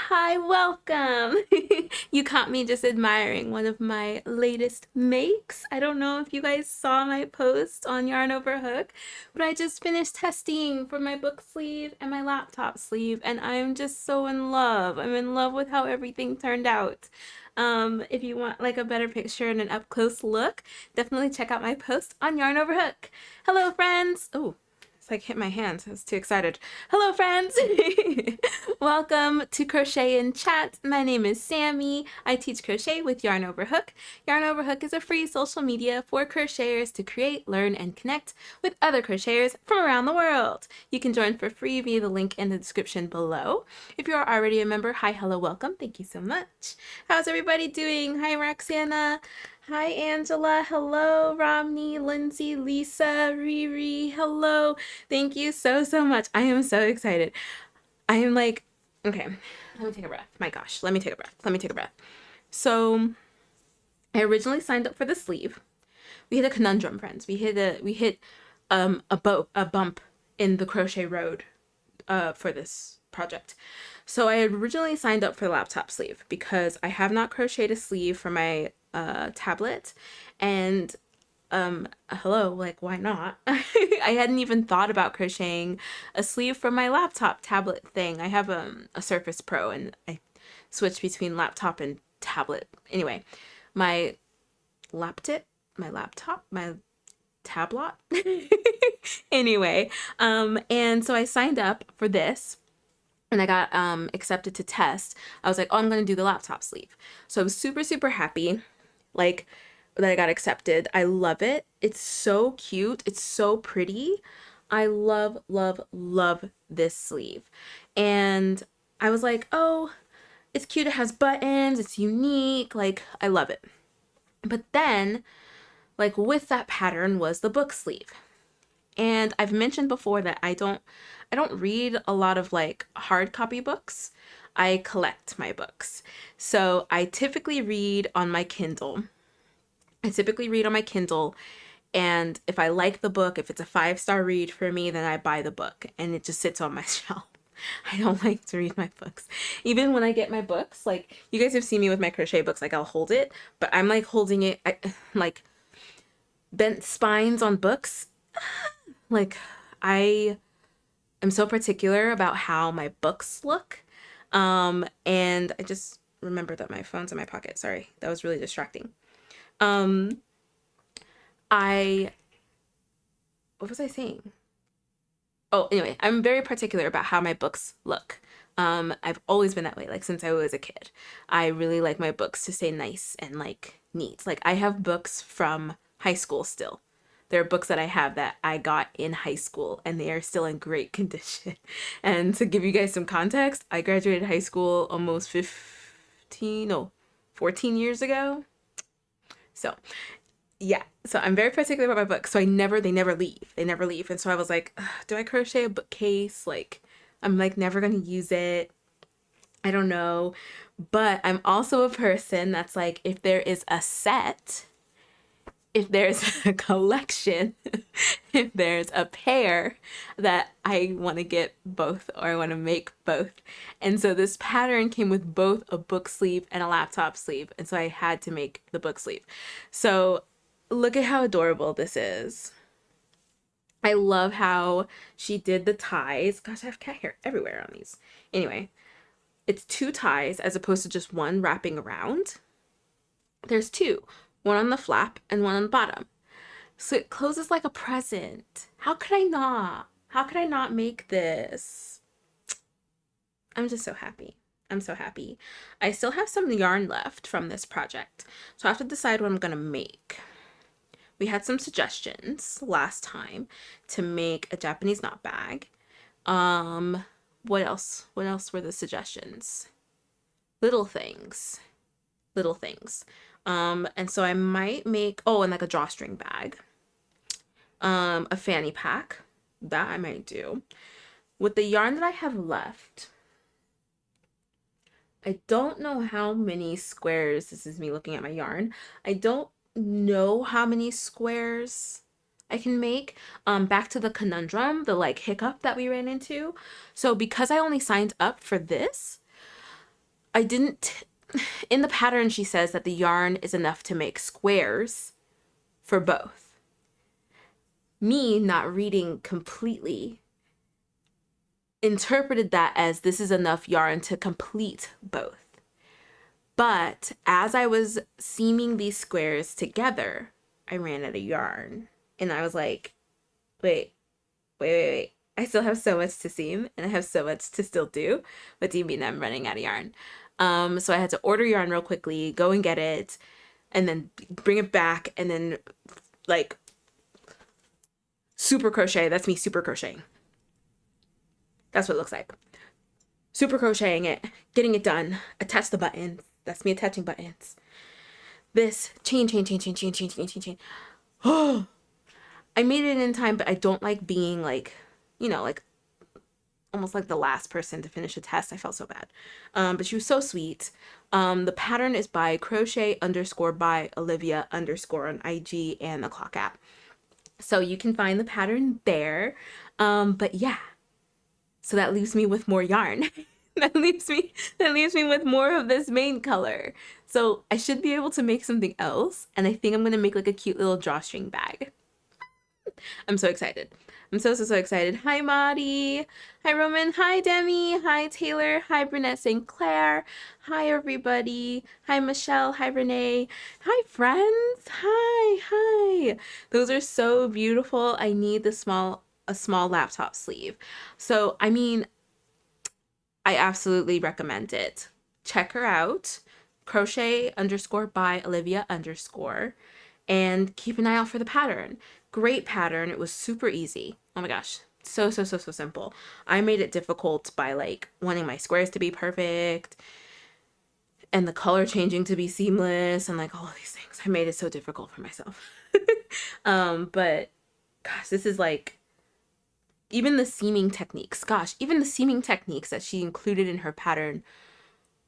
Hi, welcome. You caught me just admiring one of my latest makes. I don't know if you guys saw my post on Yarn Over Hook, but I just finished testing for my book sleeve and my laptop sleeve, and I'm just so in love. I'm in love with how everything turned out. If you want like a better picture and an up close look, definitely check out my post on Yarn Over Hook. Hello, friends. Oh, it's like hit my hand. I was too excited. Hello, friends. Welcome to Crochet in Chat. My name is Sammy. I teach crochet with Yarn Over Hook. Yarn Over Hook is a free social media for crocheters to create, learn, and connect with other crocheters from around the world. You can join for free via the link in the description below. If you are already a member, hi, hello, welcome. Thank you so much. How's everybody doing? Hi, Roxana. Hi, Angela. Hello, Romney, Lindsay, Lisa, Riri. Hello. Thank you so much. I am so excited. I am like, okay, let me take a breath. My gosh, let me take a breath. Let me take a breath. So I originally signed up for the sleeve. We hit a conundrum, friends. We hit a bump in the crochet road for this project. So I originally signed up for the laptop sleeve because I have not crocheted a sleeve for my tablet, and hello, like, why not? I hadn't even thought about crocheting a sleeve for my laptop tablet thing. I have a Surface Pro, and I switch between laptop and tablet. Anyway, my my tablet. Anyway, and so I signed up for this, and I got accepted to test. I was like, oh, I'm gonna do the laptop sleeve. So I was super happy, like, that I got accepted. I love it. It's so cute. It's so pretty. I love this sleeve. And I was like, oh, it's cute. It has buttons. It's unique. Like, I love it. But then, like, with that pattern was the book sleeve. And I've mentioned before that I don't read a lot of like hard copy books. I collect my books. So I typically read on my Kindle. And if I like the book, if it's a 5-star read for me, then I buy the book and it just sits on my shelf. I don't like to read my books. Even when I get my books, like, you guys have seen me with my crochet books, like, I'll hold it, but I'm like holding it, like, bent spines on books. Like, I am so particular about how my books look. And I just remembered that my phone's in my pocket. Sorry, that was really distracting. What was I saying? Oh, anyway, I'm very particular about how my books look. I've always been that way, like, since I was a kid. I really like my books to stay nice and, like, neat. Like, I have books from high school still. There are books that I have that I got in high school, and they are still in great condition. And to give you guys some context, I graduated high school almost 14 years ago. So yeah, so I'm very particular about my books. So they never leave. And so I was like, do I crochet a bookcase? Like, I'm like never gonna use it. I don't know. But I'm also a person that's like, if there is a set, if there's a collection, if there's a pair, that I want to get both, or I want to make both. And so this pattern came with both a book sleeve and a laptop sleeve. And so I had to make the book sleeve. So look at how adorable this is. I love how she did the ties. Gosh, I have cat hair everywhere on these. Anyway, it's 2 ties as opposed to just one wrapping around. There's 2, one on the flap and one on the bottom. So it closes like a present. How could I not? How could I not make this? I'm just so happy. I'm so happy. I still have some yarn left from this project, so I have to decide what I'm gonna make. We had some suggestions last time to make a Japanese knot bag. What else? What else were the suggestions? Little things. And so I might make, oh, and like a drawstring bag. A fanny pack. That I might do. With the yarn that I have left, I don't know how many squares, this is me looking at my yarn. I don't know how many squares I can make. Back to the conundrum, the like hiccup that we ran into. So because I only signed up for this, I didn't, in the pattern, she says that the yarn is enough to make squares for both. Me not reading completely interpreted that as this is enough yarn to complete both. But as I was seaming these squares together, I ran out of yarn. And I was like, wait. I still have so much to seam and I have so much to still do. What do you mean I'm running out of yarn? So I had to order yarn real quickly, go and get it, and then bring it back, and then like super crochet. That's me super crocheting. That's what it looks like. Super crocheting it, getting it done, attach the buttons. That's me attaching buttons. This chain. Oh, I made it in time, but I don't like being like, you know, like almost like the last person to finish a test. I felt so bad. But she was so sweet. The pattern is by crochet_by Olivia_ on IG and the clock app. So you can find the pattern there. But yeah, so that leaves me with more yarn. that leaves me with more of this main color. So I should be able to make something else. And I think I'm going to make like a cute little drawstring bag. I'm so excited. I'm so excited. Hi, Maddie. Hi, Roman. Hi, Demi. Hi, Taylor. Hi, Brunette St. Clair. Hi, everybody. Hi, Michelle. Hi, Renee. Hi, friends. Hi. Those are so beautiful. I need a small laptop sleeve. So, I mean, I absolutely recommend it. Check her out. crochet_by Olivia_. And keep an eye out for the pattern. Great pattern. It was super easy. Oh my gosh. So simple. I made it difficult by like wanting my squares to be perfect and the color changing to be seamless and like all of these things. I made it so difficult for myself. But gosh, this is like even the seaming techniques. Gosh, even the seaming techniques that she included in her pattern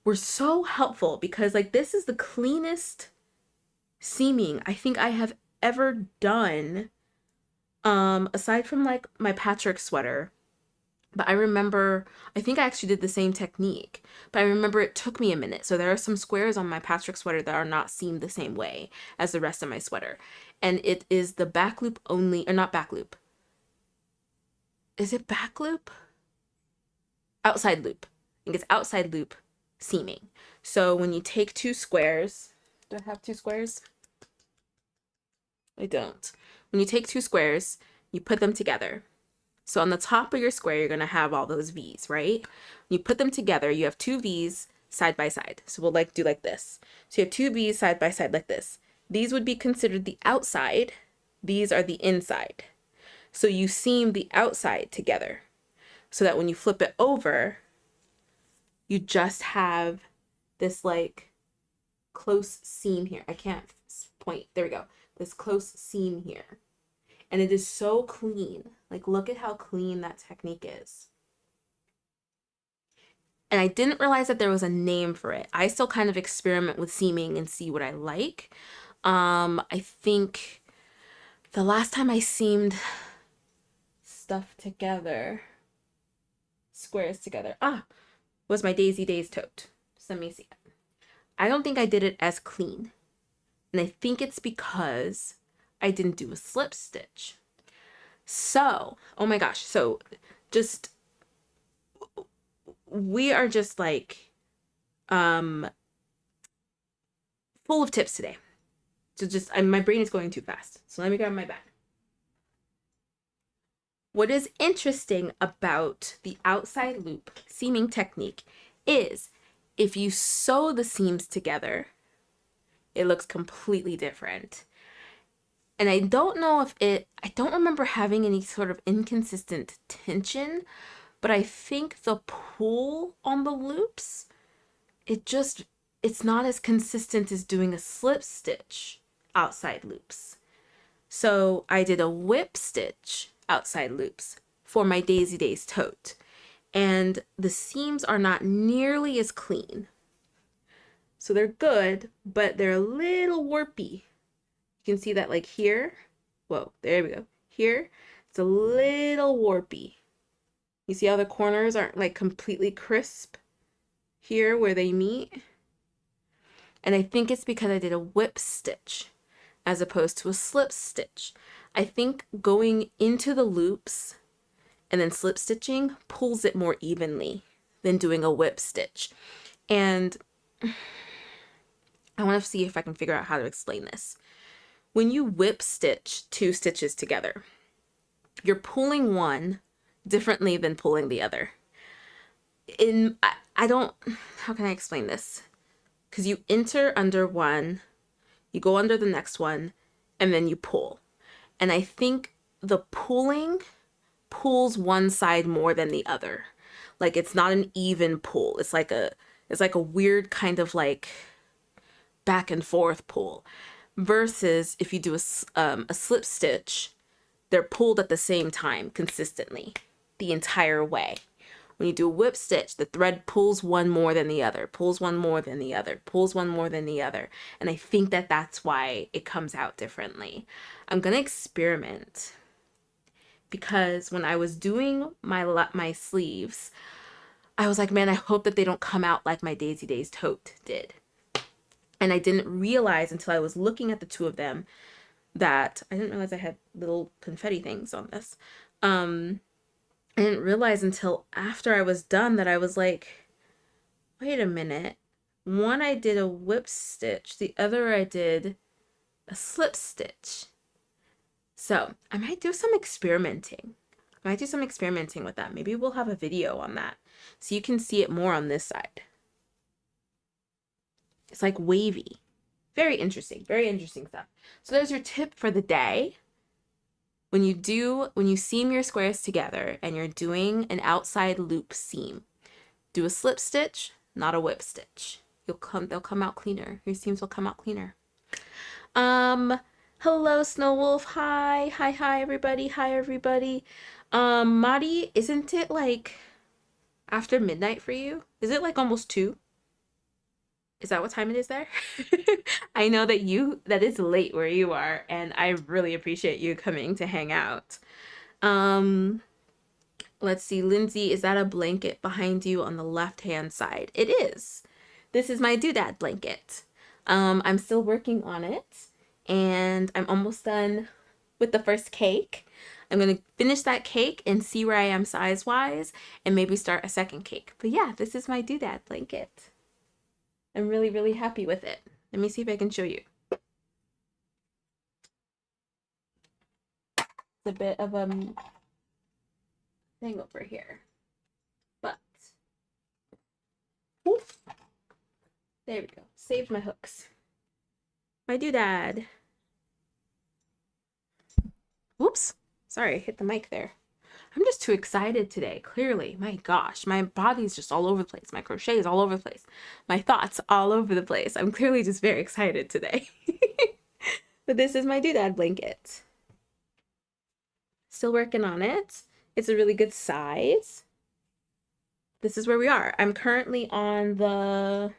were so helpful because like this is the cleanest seaming I think I have ever done, aside from like my patchwork sweater. But I think I actually did the same technique, but I remember it took me a minute. So there are some squares on my patchwork sweater that are not seamed the same way as the rest of my sweater. And it is the back loop only, or not back loop. Is it back loop? Outside loop. I think it's outside loop seaming. So when you take two squares, do I have two squares? I don't. When you take two squares, you put them together. So on the top of your square, you're going to have all those V's, right? When you put them together, you have two V's side by side. So we'll like do like this. So you have two V's side by side like this. These would be considered the outside. These are the inside. So you seam the outside together so that when you flip it over, you just have this like close seam here. I can't point. There we go. This close seam here. And it is so clean. Like, look at how clean that technique is. And I didn't realize that there was a name for it. I still kind of experiment with seaming and see what I like. I think the last time I seamed stuff together, squares together, was my Daisy Days tote. So let me see it. I don't think I did it as clean. And I think it's because I didn't do a slip stitch. So, oh my gosh. So just, we are just like, full of tips today. So just, my brain is going too fast. So let me grab my bag. What is interesting about the outside loop seaming technique is if you sew the seams together, it looks completely different. And I don't know if I don't remember having any sort of inconsistent tension, but I think the pull on the loops, it's not as consistent as doing a slip stitch outside loops. So I did a whip stitch outside loops for my Daisy Days tote, and the seams are not nearly as clean. So they're good, but they're a little warpy. You can see that like here. Whoa, there we go. Here, it's a little warpy. You see how the corners aren't like completely crisp? here where they meet. And I think it's because I did a whip stitch as opposed to a slip stitch. I think going into the loops and then slip stitching pulls it more evenly than doing a whip stitch. And I want to see if I can figure out how to explain this. When you whip stitch 2 stitches together, you're pulling one differently than pulling the other. I don't, how can I explain this? Because you enter under one, you go under the next one, and then you pull. And I think the pulling pulls one side more than the other. Like it's not an even pull. It's like a weird kind of like back and forth pull. Versus if you do a slip stitch, they're pulled at the same time consistently the entire way. When you do a whip stitch, the thread pulls one more than the other, pulls one more than the other, pulls one more than the other. And I think that that's why it comes out differently. I'm going to experiment because when I was doing my sleeves, I was like, man, I hope that they don't come out like my Daisy Days tote did. And I didn't realize until I was looking at the 2 of them that I didn't realize I had little confetti things on this. I didn't realize until after I was done that I was like, wait a minute. One I did a whip stitch, the other I did a slip stitch. So I might do some experimenting. with that. Maybe we'll have a video on that so you can see it more on this side. It's like wavy. Very interesting stuff. So there's your tip for the day. When you seam your squares together and you're doing an outside loop seam, do a slip stitch, not a whip stitch. They'll come out cleaner. Your seams will come out cleaner. Hello, Snow Wolf. Hi everybody. Madi, isn't it like after midnight for you? Is it like almost 2? Is that what time it is there? I know that is late where you are, and I really appreciate you coming to hang out. Let's see, Lindsay, is that a blanket behind you on the left-hand side? It is. This is my doodad blanket. I'm still working on it, and I'm almost done with the first cake. I'm going to finish that cake and see where I am size-wise, and maybe start a second cake. But yeah, this is my doodad blanket. I'm really, really happy with it. Let me see if I can show you. It's a bit of a thing over here. But, oof, there we go. Saved my hooks. My doodad. Whoops. Sorry, I hit the mic there. I'm just too excited today, clearly. My gosh, my body's just all over the place. My crochet is all over the place. My thoughts all over the place. I'm clearly just very excited today. But this is my doodad blanket. Still working on it. It's a really good size. This is where we are. I'm currently on the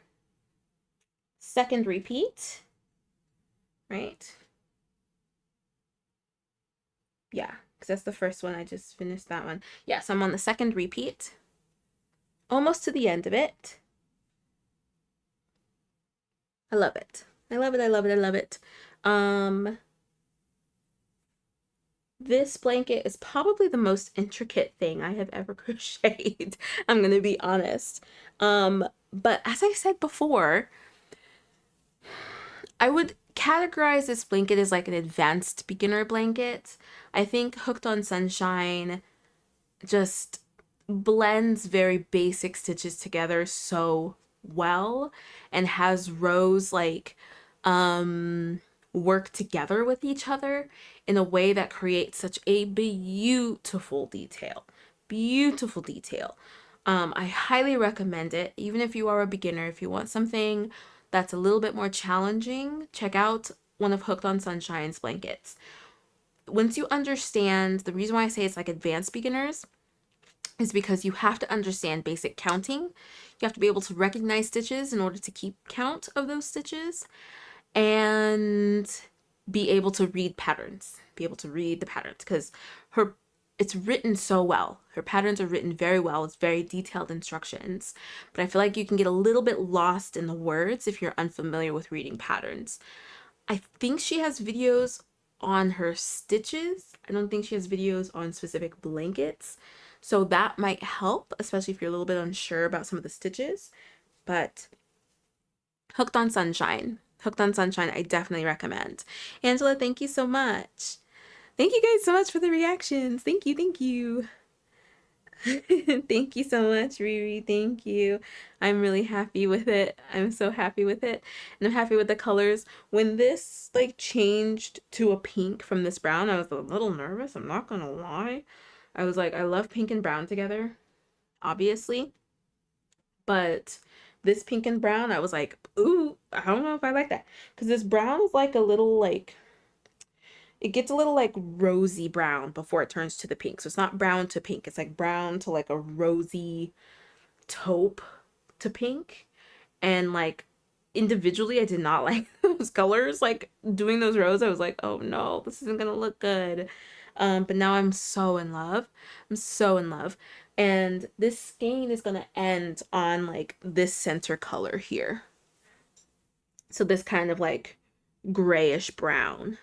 2nd repeat, right? Yeah. That's the first one. I just finished that one. Yes, I'm on the 2nd repeat. Almost to the end of it. I love it. I love it. This blanket is probably the most intricate thing I have ever crocheted. I'm gonna be honest. But as I said before, I would categorize this blanket as like an advanced beginner blanket. I think Hooked on Sunshine just blends very basic stitches together so well and has rows like work together with each other in a way that creates such a beautiful detail. I highly recommend it, even if you are a beginner. If you want something that's a little bit more challenging, check out one of Hooked on Sunshine's blankets. Once you understand, the reason why I say it's like advanced beginners is because you have to understand basic counting. You have to be able to recognize stitches in order to keep count of those stitches and be able to read patterns, be able to read the patterns, because it's written so well. Her patterns are written very well. It's very detailed instructions, but I feel like you can get a little bit lost in the words if you're unfamiliar with reading patterns. I think she has videos on her stitches. I don't think she has videos on specific blankets. So that might help, especially if you're a little bit unsure about some of the stitches. But Hooked on Sunshine. Hooked on Sunshine, I definitely recommend. Angela, thank you so much. Thank you guys so much for the reactions. Thank you, thank you. Thank you so much, Riri. Thank you. I'm really happy with it. I'm so happy with it. And I'm happy with the colors. When this like changed to a pink from this brown, I was a little nervous. I'm not gonna lie. I was like, I love pink and brown together, obviously. But this pink and brown, I was like, ooh, I don't know if I like that. Because this brown is like a little like, it gets a little like rosy brown before it turns to the pink. So it's not brown to pink. It's like brown to like a rosy taupe to pink. And like individually, I did not like those colors. Like doing those rows, I was like, oh no, this isn't gonna look good. But now I'm so in love. I'm so in love. And this skein is gonna end on like this center color here. So this kind of like grayish brown.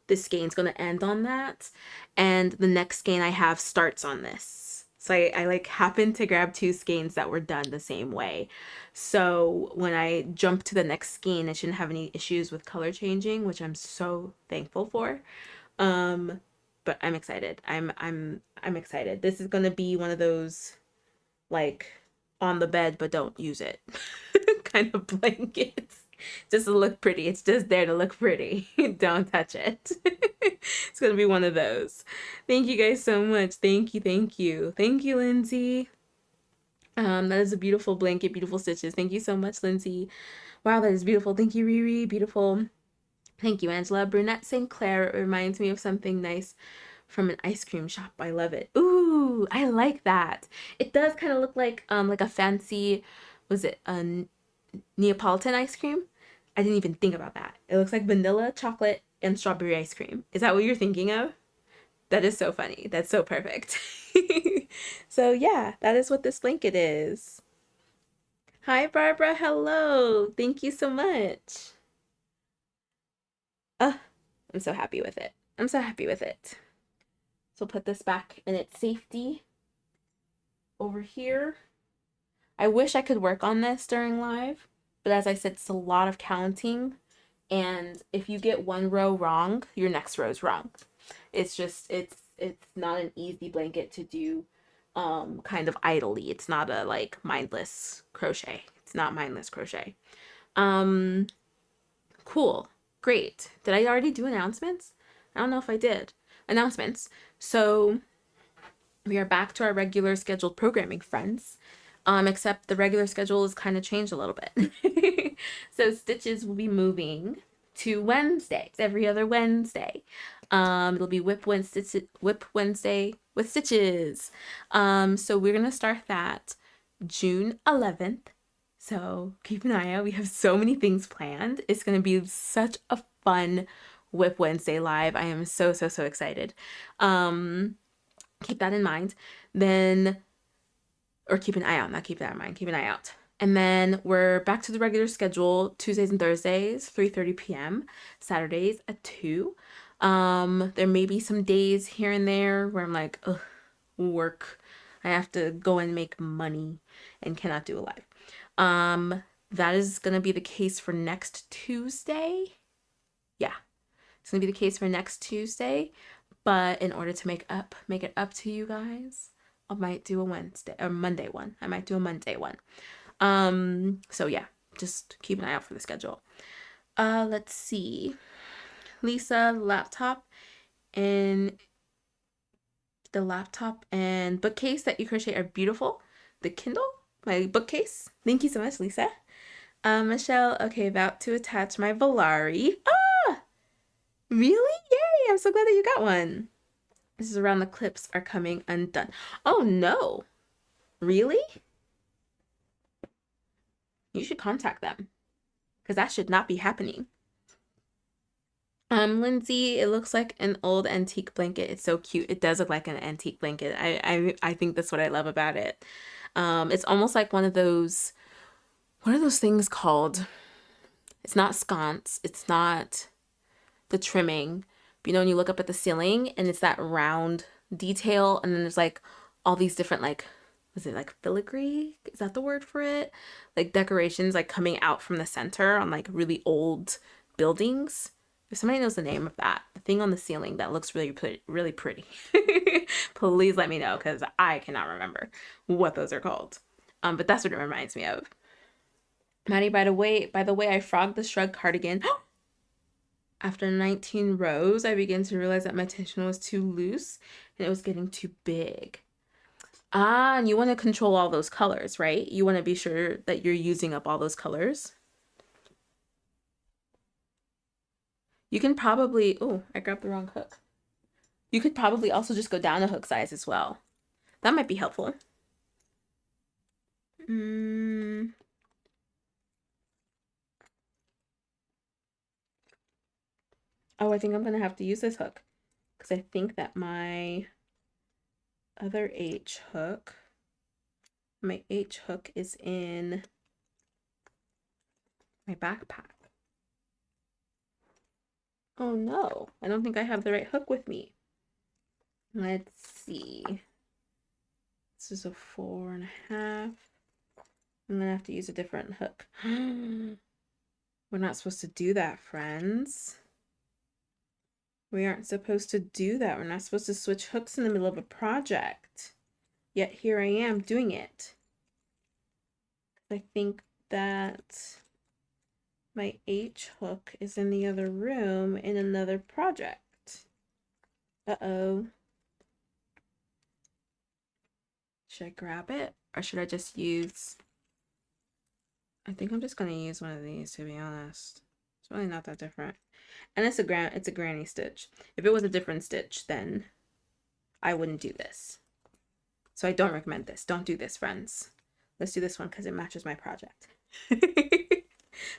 This skein's gonna end on that. And the next skein I have starts on this. So I like happened to grab two skeins that were done the same way. So when I jump to the next skein, I shouldn't have any issues with color changing, which I'm so thankful for. But I'm excited. I'm excited. This is gonna be one of those like on the bed but don't use it kind of blankets. Just to look pretty. It's just there to look pretty. Don't touch it. It's gonna be one of those. Thank you guys so much. Thank you, thank you. Thank you, Lindsay. That is a beautiful blanket, beautiful stitches. Thank you so much, Lindsay. Wow, that is beautiful. Thank you, Riri. Beautiful. Thank you, Angela. Brunette St. Clair reminds me of something nice from an ice cream shop. I love it. Ooh, I like that. It does kind of look like a fancy, was it a Neapolitan ice cream? I didn't even think about that. It looks like vanilla, chocolate, and strawberry ice cream. Is that what you're thinking of? That is so funny. That's so perfect. So yeah, that is what this blanket is. Hi, Barbara. Hello. Thank you so much. I'm so happy with it. I'm so happy with it. So put this back in its safety over here. I wish I could work on this during live, but as I said, it's a lot of counting. And if you get one row wrong, your next row is wrong. It's just, it's not an easy blanket to do kind of idly. It's not a like mindless crochet. It's not mindless crochet. Cool. Great. Did I already do announcements? I don't know if I did. Announcements. So we are back to our regular scheduled programming, friends. Except the regular schedule is kind of changed a little bit. So stitches will be moving to Wednesdays, every other Wednesday. It'll be Whip Wednesday with stitches. So we're gonna start that June 11th. So keep an eye out. We have so many things planned. It's gonna be such a fun Whip Wednesday live. I am so excited. Keep that in mind. Then, or keep an eye out, not keep that in mind, keep an eye out. And then we're back to the regular schedule, Tuesdays and Thursdays, 3:30 p.m., Saturdays at 2. There may be some days here and there where I'm like, ugh, work. I have to go and make money and cannot do a live. That is going to be the case for next Tuesday. Yeah, it's going to be the case for next Tuesday. But in order to make it up to you guys, I might do a Wednesday or Monday one. I might do a Monday one. So yeah, just keep an eye out for the schedule. Let's see. Lisa, laptop and bookcase that you crochet are beautiful. The Kindle, my bookcase. Thank you so much, Lisa. Michelle, okay, about to attach my Volari. Ah! Really? Yay! I'm so glad that you got one. This is around the clips are coming undone. Oh no. Really? You should contact them because that should not be happening. Lindsay, it looks like an old antique blanket. It's so cute. It does look like an antique blanket. I think that's what I love about it. It's almost like one of those, what are those things called? It's not sconce. It's not the trimming. But you know, when you look up at the ceiling and it's that round detail, and then there's like all these different, like, was it like filigree? Is that the word for it? Like decorations like coming out from the center on like really old buildings. If somebody knows the name of that, the thing on the ceiling that looks really pretty, really pretty, please let me know, because I cannot remember what those are called. But that's what it reminds me of. Maddie, by the way, I frogged the shrug cardigan. After 19 rows, I began to realize that my tension was too loose and it was getting too big. Ah, and you want to control all those colors, right? You want to be sure that you're using up all those colors. You can probably, oh, I grabbed the wrong hook. You could probably also just go down a hook size as well. That might be helpful. Oh, I think I'm gonna have to use this hook because I think that my other H hook, my H hook is in my backpack. Oh no, I don't think I have the right hook with me. Let's see. This is a 4.5. I'm gonna have to use a different hook. We're not supposed to do that, friends. We aren't supposed to do that. We're not supposed to switch hooks in the middle of a project. Yet here I am doing it. I think that my H hook is in the other room in another project. Uh-oh. Should I grab it? Or should I just use... I think I'm just going to use one of these, to be honest. It's really not that different. And it's a granny stitch. If it was a different stitch, then I wouldn't do this. So I don't recommend this. Don't do this, friends. Let's do this one because it matches my project.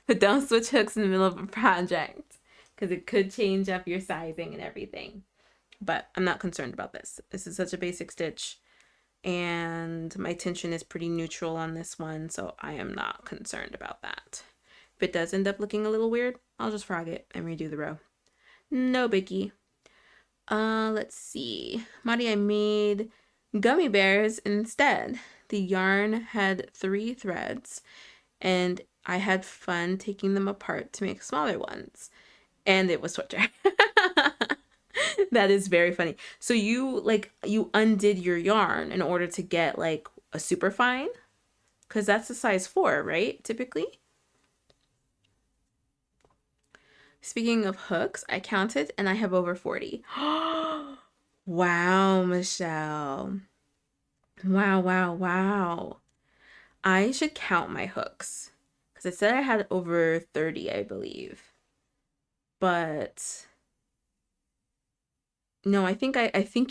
But don't switch hooks in the middle of a project because it could change up your sizing and everything. But I'm not concerned about this. This is such a basic stitch. And my tension is pretty neutral on this one, so I am not concerned about that. If it does end up looking a little weird, I'll just frog it and redo the row. No biggie. Let's see. Mari, I made gummy bears instead. The yarn had 3 threads, and I had fun taking them apart to make smaller ones. And it was sweater. That is very funny. So you undid your yarn in order to get like a super fine? Because that's a size 4, right? Typically. Speaking of hooks, I counted and I have over 40. Wow, Michelle. Wow, wow, wow. I should count my hooks because I said I had over 30, I believe. But no, I think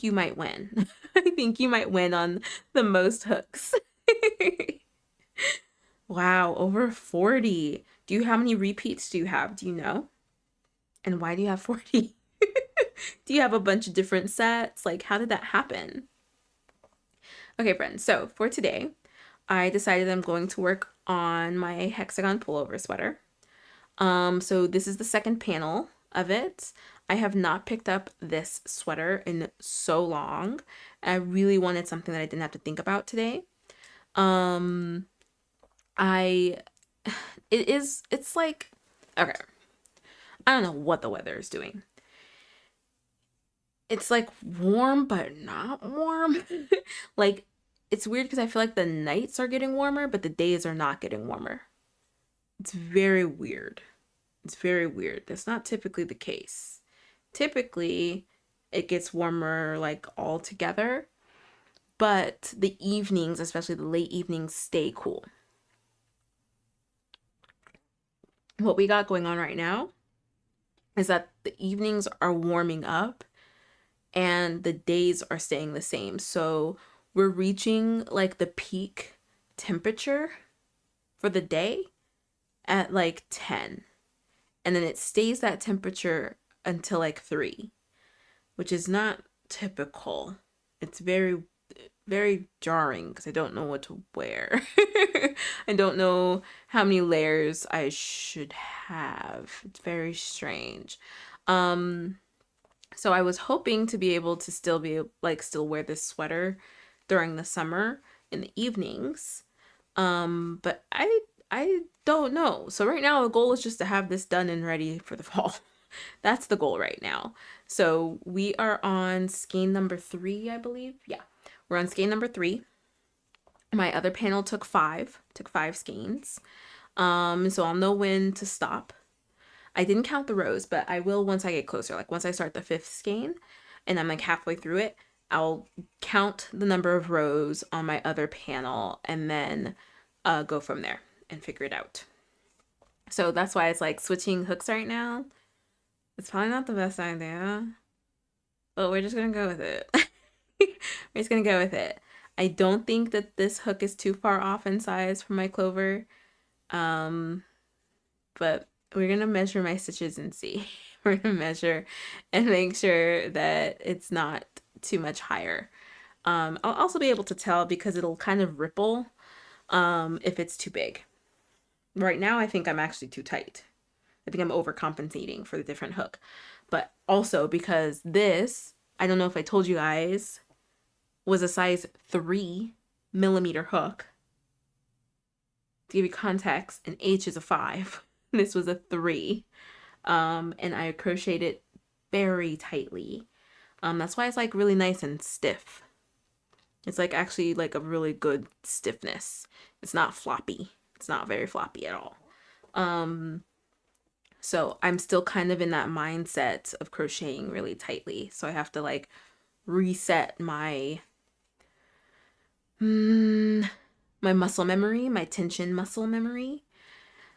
you might win. I think you might win on the most hooks. Wow, over 40. How many repeats do you have? Do you know? And why do you have 40? Do you have a bunch of different sets? Like, how did that happen? Okay, friends, so for today, I decided I'm going to work on my hexagon pullover sweater. So this is the second panel of it. I have not picked up this sweater in so long. I really wanted something that I didn't have to think about today. It's like, okay, I don't know what the weather is doing. It's like warm, but not warm. Like, it's weird because I feel like the nights are getting warmer, but the days are not getting warmer. It's very weird. It's very weird. That's not typically the case. Typically, it gets warmer like all together, but the evenings, especially the late evenings, stay cool. What we got going on right now is that the evenings are warming up and the days are staying the same. So we're reaching like the peak temperature for the day at like 10. And then it stays that temperature until like 3, which is not typical. It's very, very jarring because I don't know what to wear. I don't know how many layers I should have. It's very strange. So I was hoping to be able to still wear this sweater during the summer in the evenings. But I don't know. So right now the goal is just to have this done and ready for the fall. That's the goal right now. So we are on skein number 3, I believe. Yeah, we're on skein number 3. My other panel took 5 skeins. So I'll know when to stop. I didn't count the rows, but I will once I get closer. Like once I start the 5th skein and I'm like halfway through it, I'll count the number of rows on my other panel and then go from there and figure it out. So that's why it's like switching hooks right now. It's probably not the best idea, but we're just gonna go with it. We're just gonna go with it. I don't think that this hook is too far off in size for my clover, but we're gonna measure my stitches and see. We're gonna measure and make sure that it's not too much higher. I'll also be able to tell because it'll kind of ripple if it's too big. Right now I think I'm actually too tight. I think I'm overcompensating for the different hook. But also because this, I don't know if I told you guys, was a size 3 millimeter hook. To give you context, an H is a 5. This was a 3. And I crocheted it very tightly. That's why it's like really nice and stiff. It's like actually like a really good stiffness. It's not floppy. It's not very floppy at all. So I'm still kind of in that mindset of crocheting really tightly. So I have to like reset my my muscle memory, my tension muscle memory,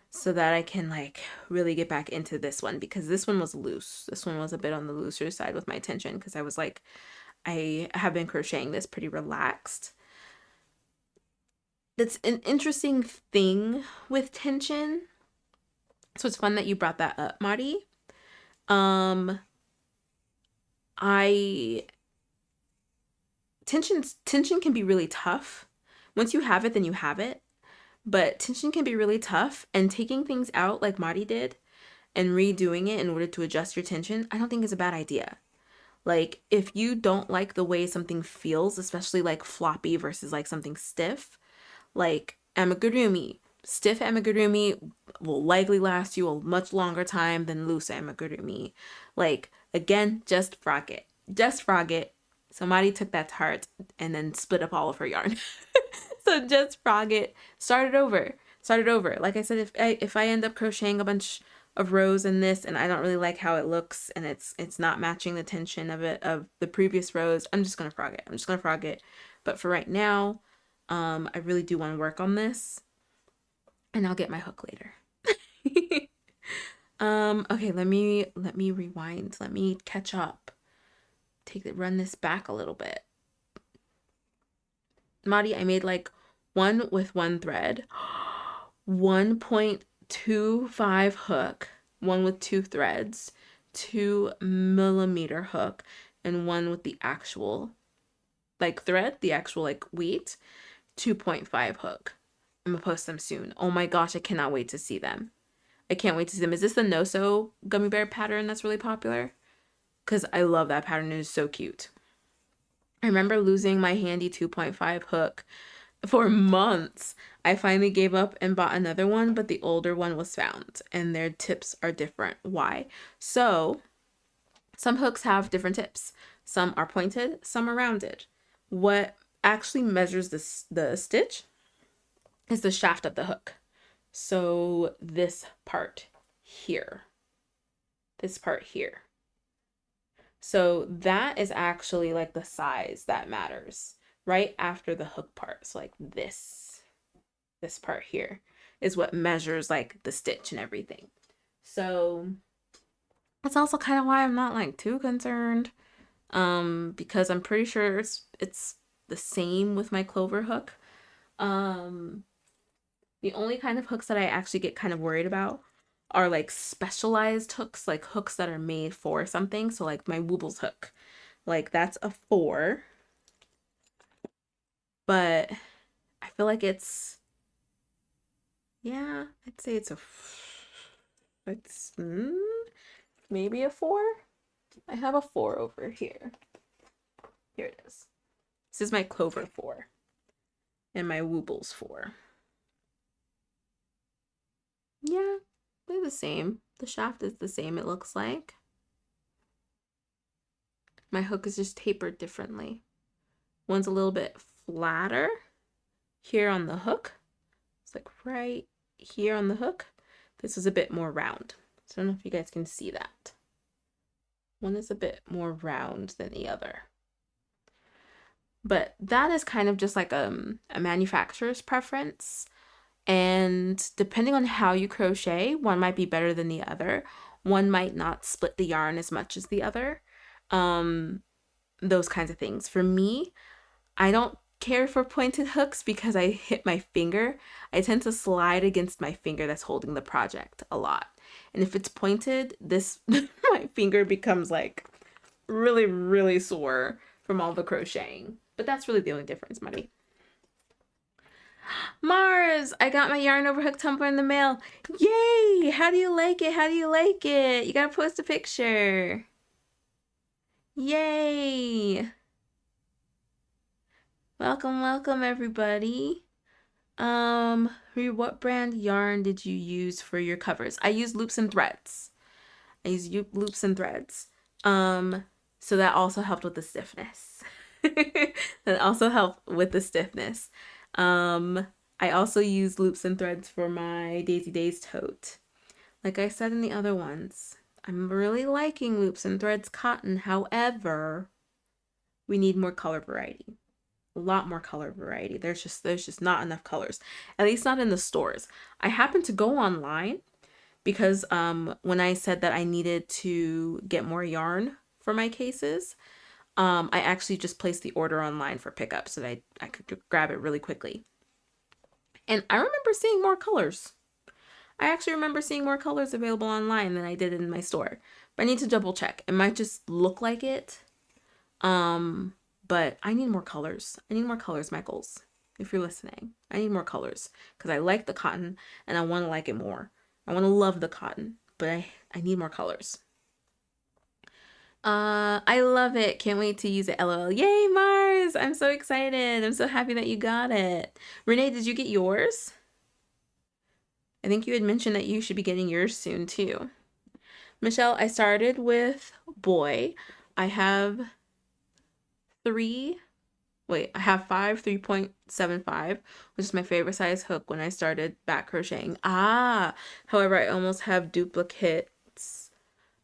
so that I can like really get back into this one, because this one was loose. This one was a bit on the looser side with my tension because I was like, I have been crocheting this pretty relaxed. That's an interesting thing with tension. So it's fun that you brought that up, Mari. Tension can be really tough. Once you have it, then you have it. But tension can be really tough, and taking things out like Mari did and redoing it in order to adjust your tension, I don't think is a bad idea. Like if you don't like the way something feels, especially like floppy versus like something stiff, like amigurumi. Stiff amigurumi will likely last you a much longer time than loose amigurumi. Like, again, just frog it. Just frog it. Somebody took that to heart and then split up all of her yarn. So just frog it. Start it over. Start it over. Like I said, if I end up crocheting a bunch of rows in this and I don't really like how it looks and it's not matching the tension of the previous rows, I'm just gonna frog it. I'm just gonna frog it. But for right now, I really do want to work on this, and I'll get my hook later. Okay, let me rewind. Let me catch up. Run this back a little bit. Mari, I made like 1 with 1 thread, 1.25 hook, 1 with 2 threads, 2 millimeter hook, and 1 with the actual like thread, the actual like weight, 2.5 hook. I'm gonna post them soon. Oh my gosh, I cannot wait to see them. I can't wait to see them. Is this the no-sew gummy bear pattern that's really popular? Because I love that pattern. It is so cute. I remember losing my handy 2.5 hook for months. I finally gave up and bought another one, but the older one was found and their tips are different. Why? So some hooks have different tips. Some are pointed, some are rounded. What actually measures the stitch is the shaft of the hook. So this part here. This part here. So that is actually like the size that matters right after the hook part. So like this part here is what measures like the stitch and everything. So that's also kind of why I'm not like too concerned, because I'm pretty sure it's the same with my clover hook. The only kind of hooks that I actually get kind of worried about are like specialized hooks, like hooks that are made for something. So like my Woobles hook, like that's a 4, but I feel like it's, yeah, I'd say it's maybe a 4. I have a 4 over here. Here it is. This is my Clover 4 and my Woobles 4. Yeah, they're the same. The shaft is the same, it looks like. My hook is just tapered differently. One's a little bit flatter here on the hook. It's like right here on the hook. This is a bit more round. So I don't know if you guys can see that. One is a bit more round than the other. But that is kind of just like a manufacturer's preference. And depending on how you crochet, one might be better than the other. One might not split the yarn as much as the other. Those kinds of things. For me, I don't care for pointed hooks because I hit my finger. I tend to slide against my finger that's holding the project a lot. And if it's pointed, this my finger becomes like really, really sore from all the crocheting. But that's really the only difference, Muddy. Mars, I got my yarn over hook tumbler in the mail. Yay! How do you like it? How do you like it? You gotta post a picture. Yay! Welcome, welcome everybody. What brand yarn did you use for your covers? I use Loops and Threads. I use Loops and Threads. So that also helped with the stiffness. That also helped with the stiffness. I also use Loops and Threads for my Daisy Days tote. Like I said in the other ones, I'm really liking Loops and Threads cotton. However, we need more color variety. A lot more color variety. There's just not enough colors. At least not in the stores. I happened to go online because when I said that I needed to get more yarn for my cases, I actually just placed the order online for pickup so that I could grab it really quickly. And I remember seeing more colors. I actually remember seeing more colors available online than I did in my store. But I need to double check. It might just look like it. But I need more colors. I need more colors, Michaels. If you're listening, I need more colors because I like the cotton and I want to like it more. I want to love the cotton, but I need more colors. I love it. Can't wait to use it. LOL. Yay, Mars! I'm so excited. I'm so happy that you got it. Renee, did you get yours? I think you had mentioned that you should be getting yours soon too. Michelle, I started with boy. I have 5 3.75, which is my favorite size hook when I started back crocheting. However, I almost have duplicates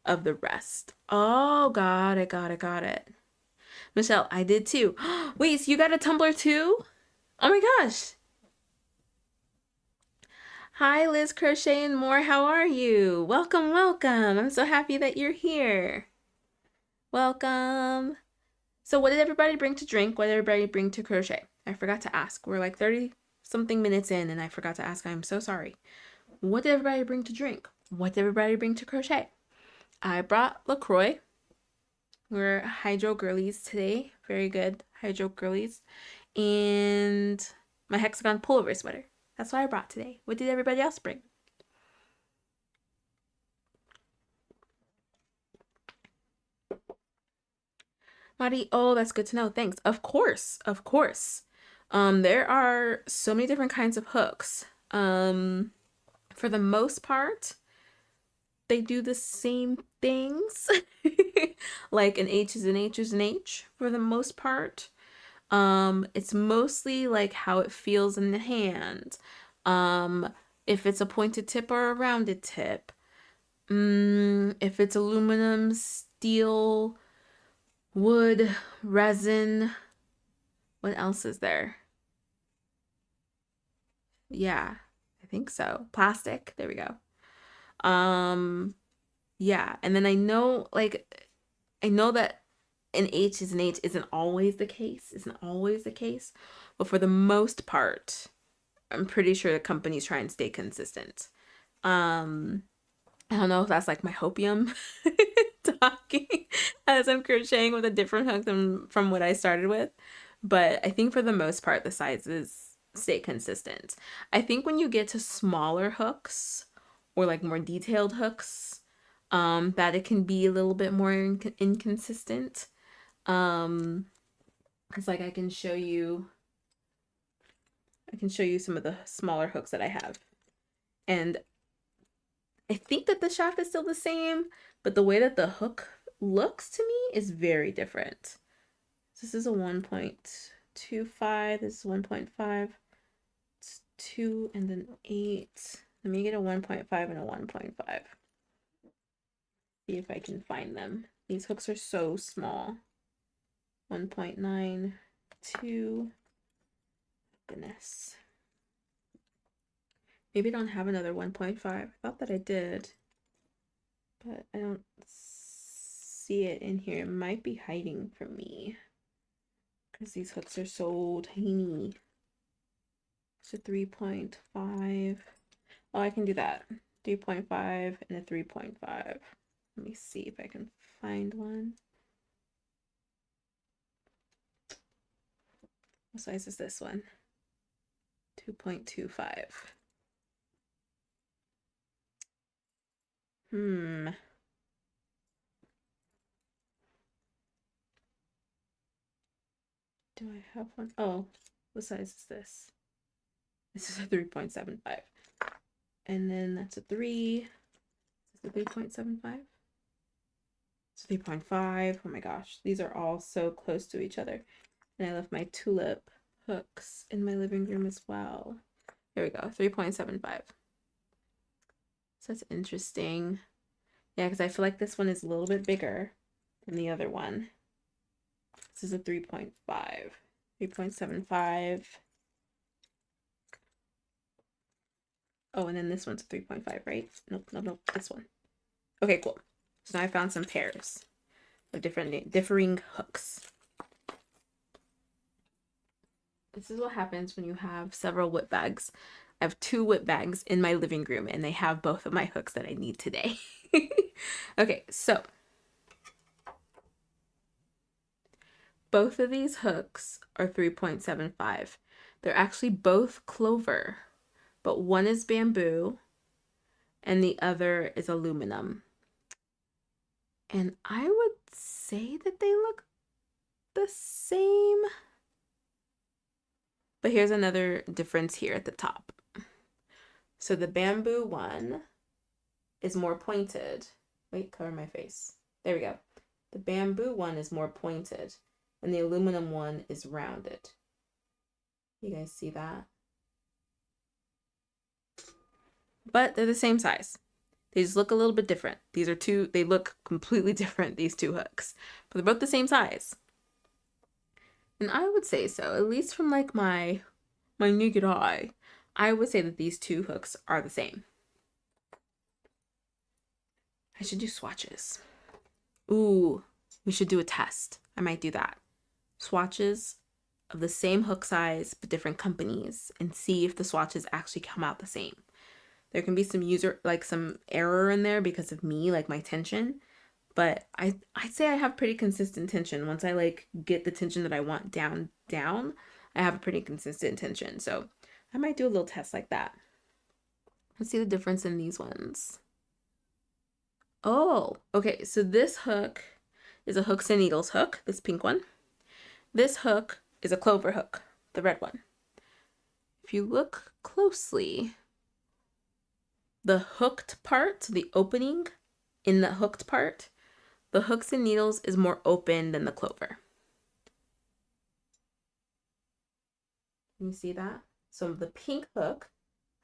of the rest. Oh, got it. Michelle, I did too. Wait, so you got a tumbler too? Oh my gosh. Hi, Liz Crochet and More. How are you? Welcome. I'm so happy that you're here. Welcome. So what did everybody bring to drink? What did everybody bring to crochet? I forgot to ask. We're like 30 something minutes in and I forgot to ask. I'm so sorry. What did everybody bring to drink? What did everybody bring to crochet? I brought LaCroix. We're Hydro Girlies today. Very good Hydro Girlies. And my hexagon pullover sweater. That's what I brought today. What did everybody else bring? Mari, oh, that's good to know. Thanks. Of course. There are so many different kinds of hooks. For the most part, they do the same things. Like an H is an H is an H for the most part. It's mostly like how it feels in the hand. If it's a pointed tip or a rounded tip. If it's aluminum, steel, wood, resin. What else is there? Yeah, I think so. Plastic. There we go. Yeah, and then I know that an H is an H isn't always the case. But for the most part, I'm pretty sure the companies try and stay consistent. I don't know if that's like my hopium talking as I'm crocheting with a different hook than from what I started with. But I think for the most part, the sizes stay consistent. I think when you get to smaller hooks or like more detailed hooks, that it can be a little bit more inconsistent. It's like I can show you some of the smaller hooks that I have. And I think that the shaft is still the same, but the way that the hook looks to me is very different. This is a 1.25, this is 1.5, it's 2 and then 8. Let me get a 1.5 and a 1.5. See if I can find them. These hooks are so small. 1.9, 2. Goodness. Maybe I don't have another 1.5. I thought that I did, but I don't see it in here. It might be hiding from me because these hooks are so tiny. It's a 3.5. Oh, I can do that. 3.5 and a 3.5. Let me see if I can find one. What size is this one? 2.25. Do I have one? Oh, what size is this? This is a 3.75. And then that's a 3. Is this a 3.75? It's a 3.5. Oh my gosh. These are all so close to each other. And I left my tulip hooks in my living room as well. There we go. 3.75. So that's interesting. Yeah, because I feel like this one is a little bit bigger than the other one. This is a 3.5. 3.75. Oh, and then this one's a 3.5, right? Nope, this one. Okay, cool. So now I found some pairs of differing hooks. This is what happens when you have several whip bags. I have 2 whip bags in my living room, and they have both of my hooks that I need today. Okay, so both of these hooks are 3.75. They're actually both clover, but one is bamboo and the other is aluminum. And I would say that they look the same. But here's another difference here at the top. So the bamboo one is more pointed. Wait, cover my face. There we go. The bamboo one is more pointed and the aluminum one is rounded. You guys see that? But they're the same size. They just look a little bit different. These are they look completely different, these 2 hooks. But they're both the same size. And I would say so, at least from like my naked eye, I would say that these 2 hooks are the same. I should do swatches. Ooh, we should do a test. I might do that. Swatches of the same hook size but different companies and see if the swatches actually come out the same. There can be some error in there because of me, like my tension, but I'd say I have pretty consistent tension. Once I like get the tension that I want down, I have a pretty consistent tension. So I might do a little test like that. Let's see the difference in these ones. Oh, okay. So this hook is a hooks and needles hook, this pink one. This hook is a clover hook, the red one. If you look closely, the hooked part, the opening in the hooked part, the hooks and needles is more open than the clover. Can you see that? So the pink hook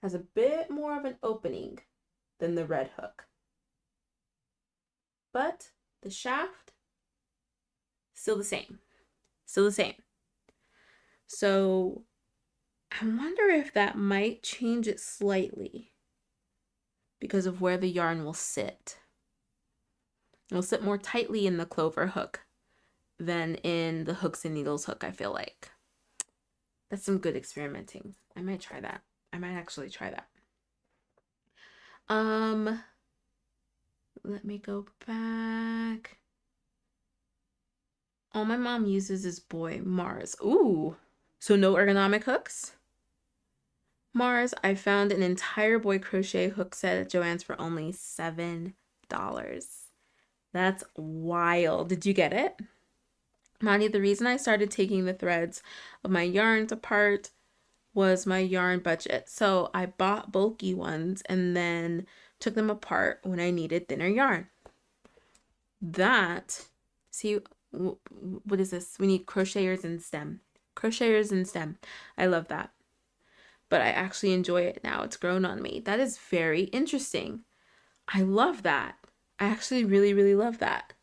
has a bit more of an opening than the red hook. But the shaft, still the same. Still the same. So I wonder if that might change it slightly because of where the yarn will sit. It'll sit more tightly in the clover hook than in the hooks and needles hook, I feel like. That's some good experimenting. I might try that. I might actually try that. Let me go back. All my mom uses is boy Mars. Ooh, so no ergonomic hooks? Mars, I found an entire boy crochet hook set at Joann's for only $7. That's wild. Did you get it? Monty, the reason I started taking the threads of my yarns apart was my yarn budget. So I bought bulky ones and then took them apart when I needed thinner yarn. See, what is this? We need crocheters in STEM. Crocheters in STEM. I love that. But I actually enjoy it now. It's grown on me. That is very interesting. I love that. I actually really, really love that.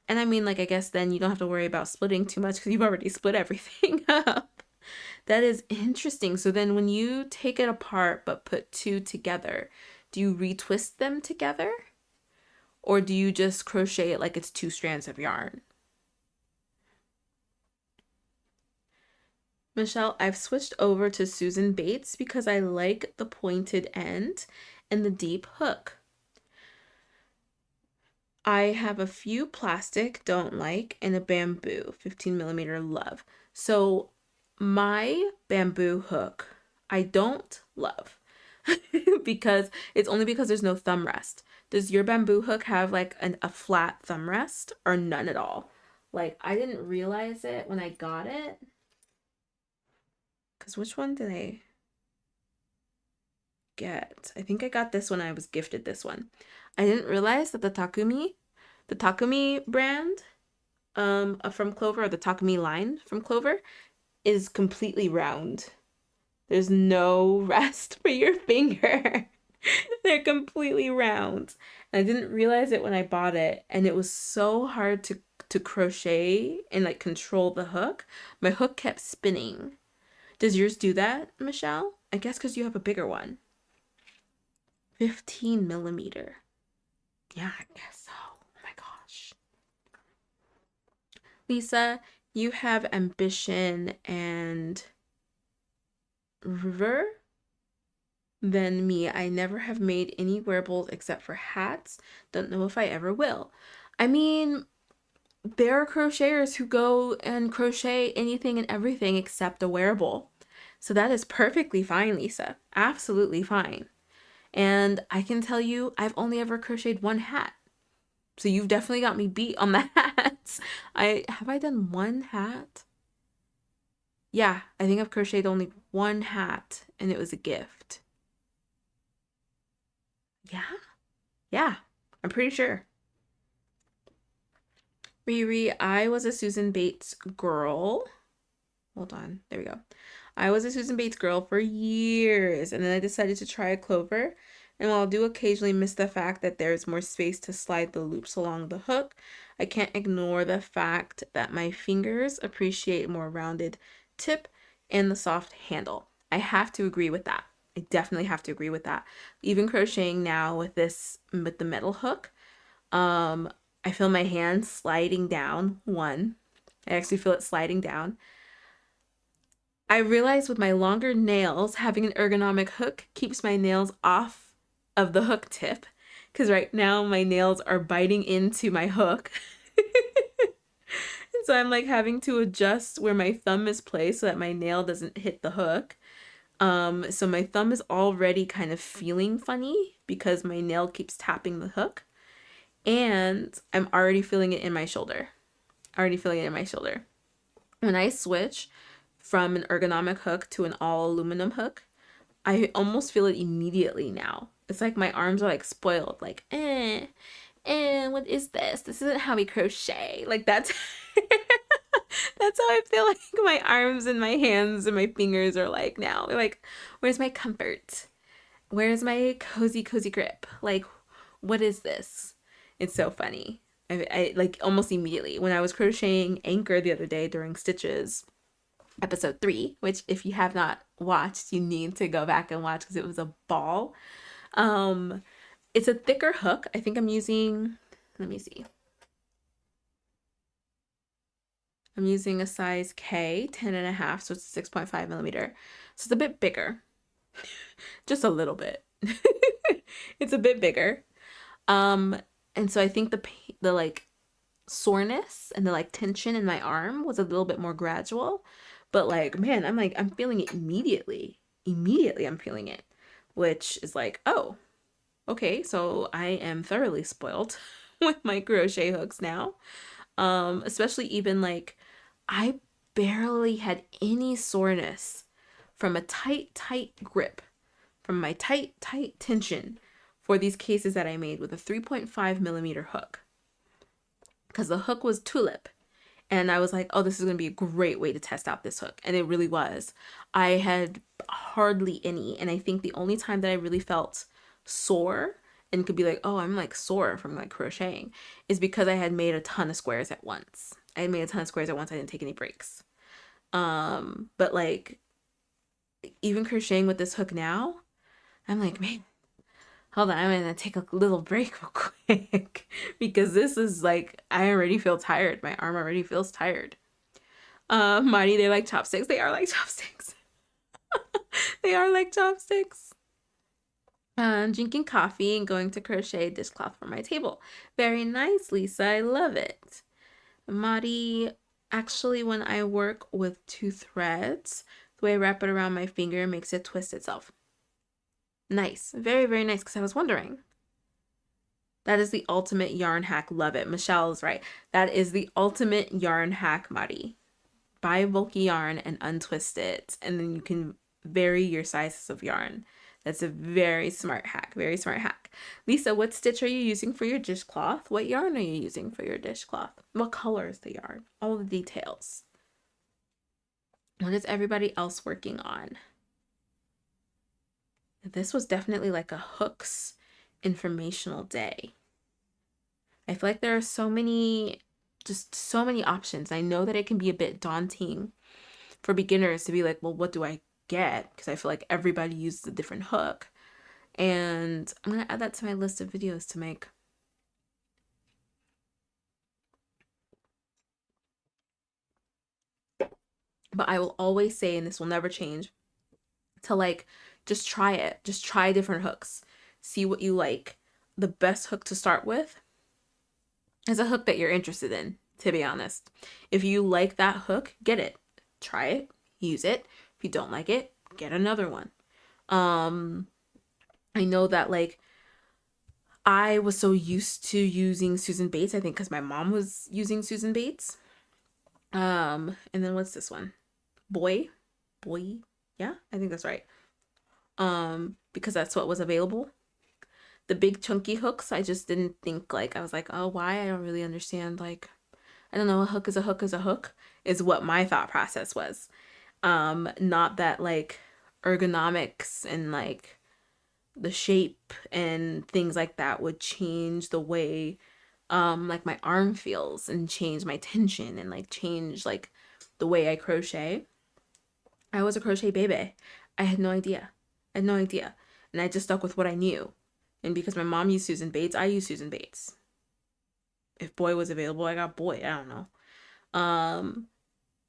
And I mean, like, I guess then you don't have to worry about splitting too much because you've already split everything up. That is interesting. So then when you take it apart but put two together, do you retwist them together? Or do you just crochet it like it's two strands of yarn? Michelle, I've switched over to Susan Bates because I like the pointed end and the deep hook. I have a few plastic, don't like, and a bamboo, 15 millimeter love. So my bamboo hook, I don't love because it's only because there's no thumb rest. Does your bamboo hook have like a flat thumb rest or none at all? Like, I didn't realize it when I got it. Because which one did I get? I think I got this one. I was gifted this one. I didn't realize that the Takumi brand from Clover, or the Takumi line from Clover, is completely round. There's no rest for your finger. They're completely round. And I didn't realize it when I bought it, and it was so hard to crochet and like control the hook. My hook kept spinning. Does yours do that, Michelle? I guess because you have a bigger one. 15 millimeter. Yeah, I guess so. Oh my gosh. Lisa, you have ambition and river than me. I never have made any wearables except for hats. Don't know if I ever will. I mean, there are crocheters who go and crochet anything and everything except a wearable. So that is perfectly fine, Lisa. Absolutely fine. And I can tell you, I've only ever crocheted one hat. So you've definitely got me beat on the hats. Have I done one hat? Yeah, I think I've crocheted only one hat, and it was a gift. Yeah? Yeah, I'm pretty sure. Riri, I was a Susan Bates girl. Hold on, there we go. I was a Susan Bates girl for years, and then I decided to try a Clover. And while I do occasionally miss the fact that there's more space to slide the loops along the hook, I can't ignore the fact that my fingers appreciate more rounded tip and the soft handle. I have to agree with that. I definitely have to agree with that. Even crocheting now with the metal hook, I feel my hand sliding down. I actually feel it sliding down. I realize with my longer nails, having an ergonomic hook keeps my nails off of the hook tip, because right now my nails are biting into my hook. So I'm like having to adjust where my thumb is placed so that my nail doesn't hit the hook. So my thumb is already kind of feeling funny because my nail keeps tapping the hook. And I'm already feeling it in my shoulder. When I switch from an ergonomic hook to an all aluminum hook, I almost feel it immediately now. It's like my arms are like spoiled, like, what is this? This isn't how we crochet. Like that's that's how I feel like my arms and my hands and my fingers are like now. They're like, where's my comfort? Where's my cozy grip? Like, what is this? It's so funny. I like almost immediately when I was crocheting Anchor the other day during Stitches episode 3, which if you have not watched, you need to go back and watch because it was a ball. It's a thicker hook. I think I'm using, let me see. I'm using a size K, 10.5, so it's 6.5 millimeter. So it's a bit bigger, just a little bit. It's a bit bigger. Um, and so I think the like soreness and the like tension in my arm was a little bit more gradual. But like, man, I'm feeling it immediately. Immediately I'm feeling it, which is like, oh, okay, so I am thoroughly spoiled with my crochet hooks now. Especially even like I barely had any soreness from a tight grip, from my tight tension for these cases that I made with a 3.5 millimeter hook. Because the hook was tulip. And I was like, oh, this is going to be a great way to test out this hook. And it really was. I had hardly any. And I think the only time that I really felt sore and could be like, oh, I'm like sore from like crocheting is because I had made a ton of squares at once. I had made a ton of squares at once. I didn't take any breaks. But like even crocheting with this hook now, I'm like, man, hold on, I'm gonna take a little break real quick because this is like, I already feel tired. My arm already feels tired. Marty, they like chopsticks. They are like chopsticks. They are like chopsticks. Drinking coffee and going to crochet dishcloth for my table. Very nice, Lisa. I love it. Marty, actually, when I work with 2 threads, the way I wrap it around my finger makes it twist itself. Nice. Very, very nice, because I was wondering. That is the ultimate yarn hack. Love it. Michelle is right. That is the ultimate yarn hack, Marty. Buy bulky yarn and untwist it, and then you can vary your sizes of yarn. That's a very smart hack. Very smart hack. Lisa, what stitch are you using for your dishcloth? What yarn are you using for your dishcloth? What color is the yarn? All the details. What is everybody else working on? This was definitely like a hooks informational day. I feel like there are so many options. I know that it can be a bit daunting for beginners to be like, well, what do I get? Because I feel like everybody uses a different hook. And I'm going to add that to my list of videos to make. But I will always say, and this will never change, to like, just try it. Just try different hooks. See what you like. The best hook to start with is a hook that you're interested in, to be honest. If you like that hook, get it. Try it. Use it. If you don't like it, get another one. I know that like I was so used to using Susan Bates, I think because my mom was using Susan Bates. And then what's this one? Boy. Yeah, I think that's right. Because that's what was available. The big chunky hooks, I just didn't think like, I was like, oh, why? I don't really understand. Like, I don't know, a hook is a hook is a hook is what my thought process was. Not that like ergonomics and like the shape and things like that would change the way like my arm feels and change my tension and like change like the way I crochet. I was a crochet baby. I had no idea. And I just stuck with what I knew. And because my mom used Susan Bates, I used Susan Bates. If boy was available, I got boy. I don't know.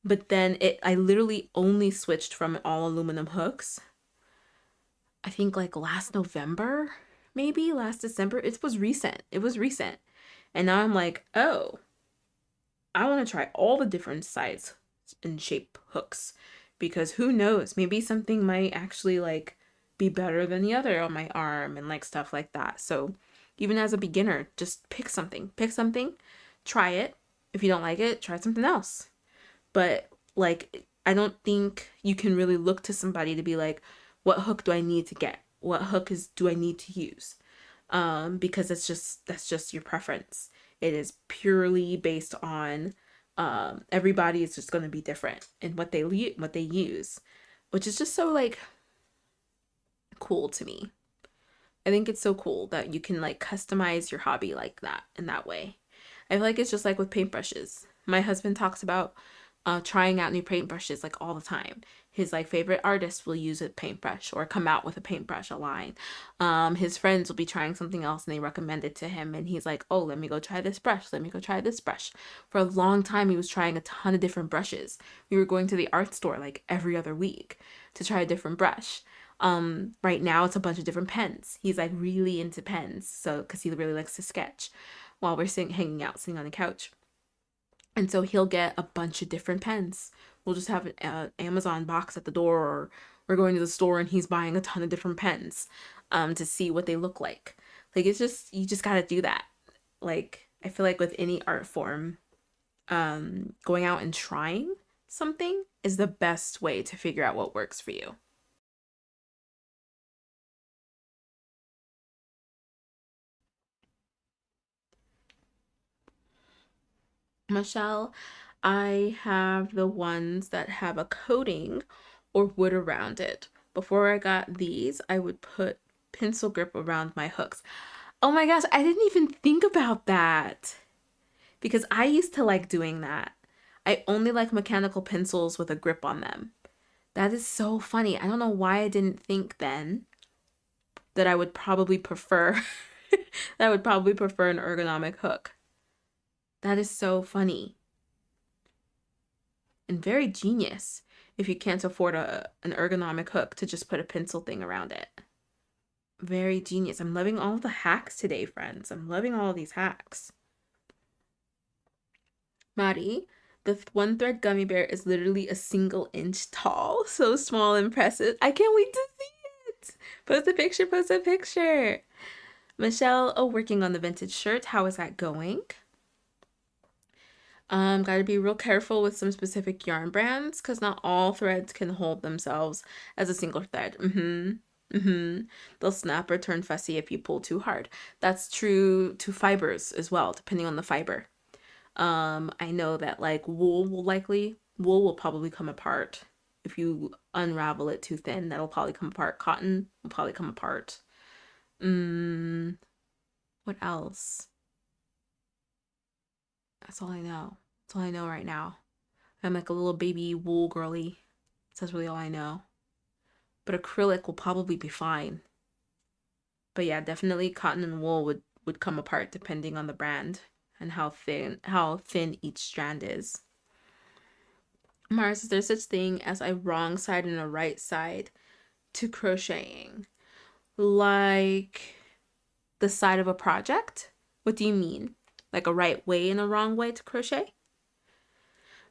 But then I literally only switched from all aluminum hooks, I think like last November, maybe last December. It was recent. And now I'm like, oh, I want to try all the different size and shape hooks, because who knows, maybe something might actually like be better than the other on my arm and like stuff like that. So even as a beginner, just pick something, try it. If you don't like it, try something else. But like, I don't think you can really look to somebody to be like, what hook do I need to get? What hook do I need to use? Because that's just your preference. It is purely based on everybody is just going to be different in what they use, which is just so like cool to me. I think it's so cool that you can like customize your hobby like that in that way. I feel like it's just like with paintbrushes. My husband talks about trying out new paintbrushes like all the time. His like favorite artist will use a paintbrush or come out with a paintbrush, a line. His friends will be trying something else and they recommend it to him, and he's like, oh, let me go try this brush. For a long time, he was trying a ton of different brushes. We were going to the art store like every other week to try a different brush. Right now it's a bunch of different pens. He's like really into pens, so because he really likes to sketch while we're hanging out, sitting on the couch. And so he'll get a bunch of different pens. We'll just have an Amazon box at the door, or we're going to the store and he's buying a ton of different pens to see what they look like. Like, it's just, you just got to do that. Like, I feel like with any art form, going out and trying something is the best way to figure out what works for you. Michelle, I have the ones that have a coating or wood around it. Before I got these, I would put pencil grip around my hooks. Oh my gosh, I didn't even think about that because I used to like doing that. I only like mechanical pencils with a grip on them. That is so funny. I don't know why I didn't think then that I would probably prefer that I would probably prefer an ergonomic hook. That is so funny and very genius if you can't afford an ergonomic hook to just put a pencil thing around it. Very genius. I'm loving all the hacks today, friends. I'm loving all these hacks. Mari, the one thread gummy bear is literally a single inch tall. So small, impressive. I can't wait to see it. Post a picture, post a picture. Michelle, oh, working on the vintage shirt. How is that going? Gotta be real careful with some specific yarn brands because not all threads can hold themselves as a single thread. They'll snap or turn fussy if you pull too hard. That's true to fibers as well, depending on the fiber. I know that like wool will probably come apart if you unravel it too thin. That'll probably come apart. Cotton will probably come apart. What else? That's all I know. That's all I know right now. I'm like a little baby wool girly. That's really all I know. But acrylic will probably be fine. But yeah, definitely cotton and wool would come apart depending on the brand and how thin each strand is. Mars, is there such thing as a wrong side and a right side to crocheting? Like the side of a project? What do you mean? Like a right way and a wrong way to crochet?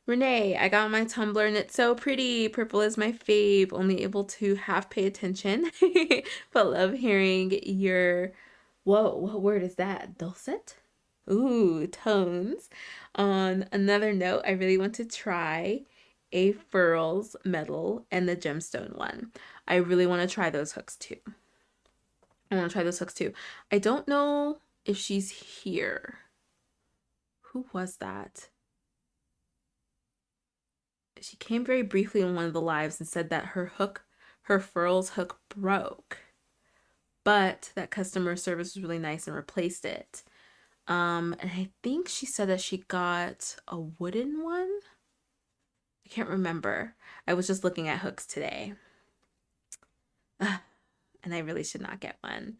Renee, I got my Tumblr and it's so pretty. Purple is my fave. Only able to half pay attention, but love hearing your, whoa, what word is that? Dulcet? Ooh, tones. On another note, I really want to try a Furls metal and the gemstone one. I really want to try those hooks too. I don't know if she's here. Who was that? She came very briefly in one of the lives and said that her Furls hook broke, but that customer service was really nice and replaced it. And I think she said that she got a wooden one. I can't remember. I was just looking at hooks today. And I really should not get one.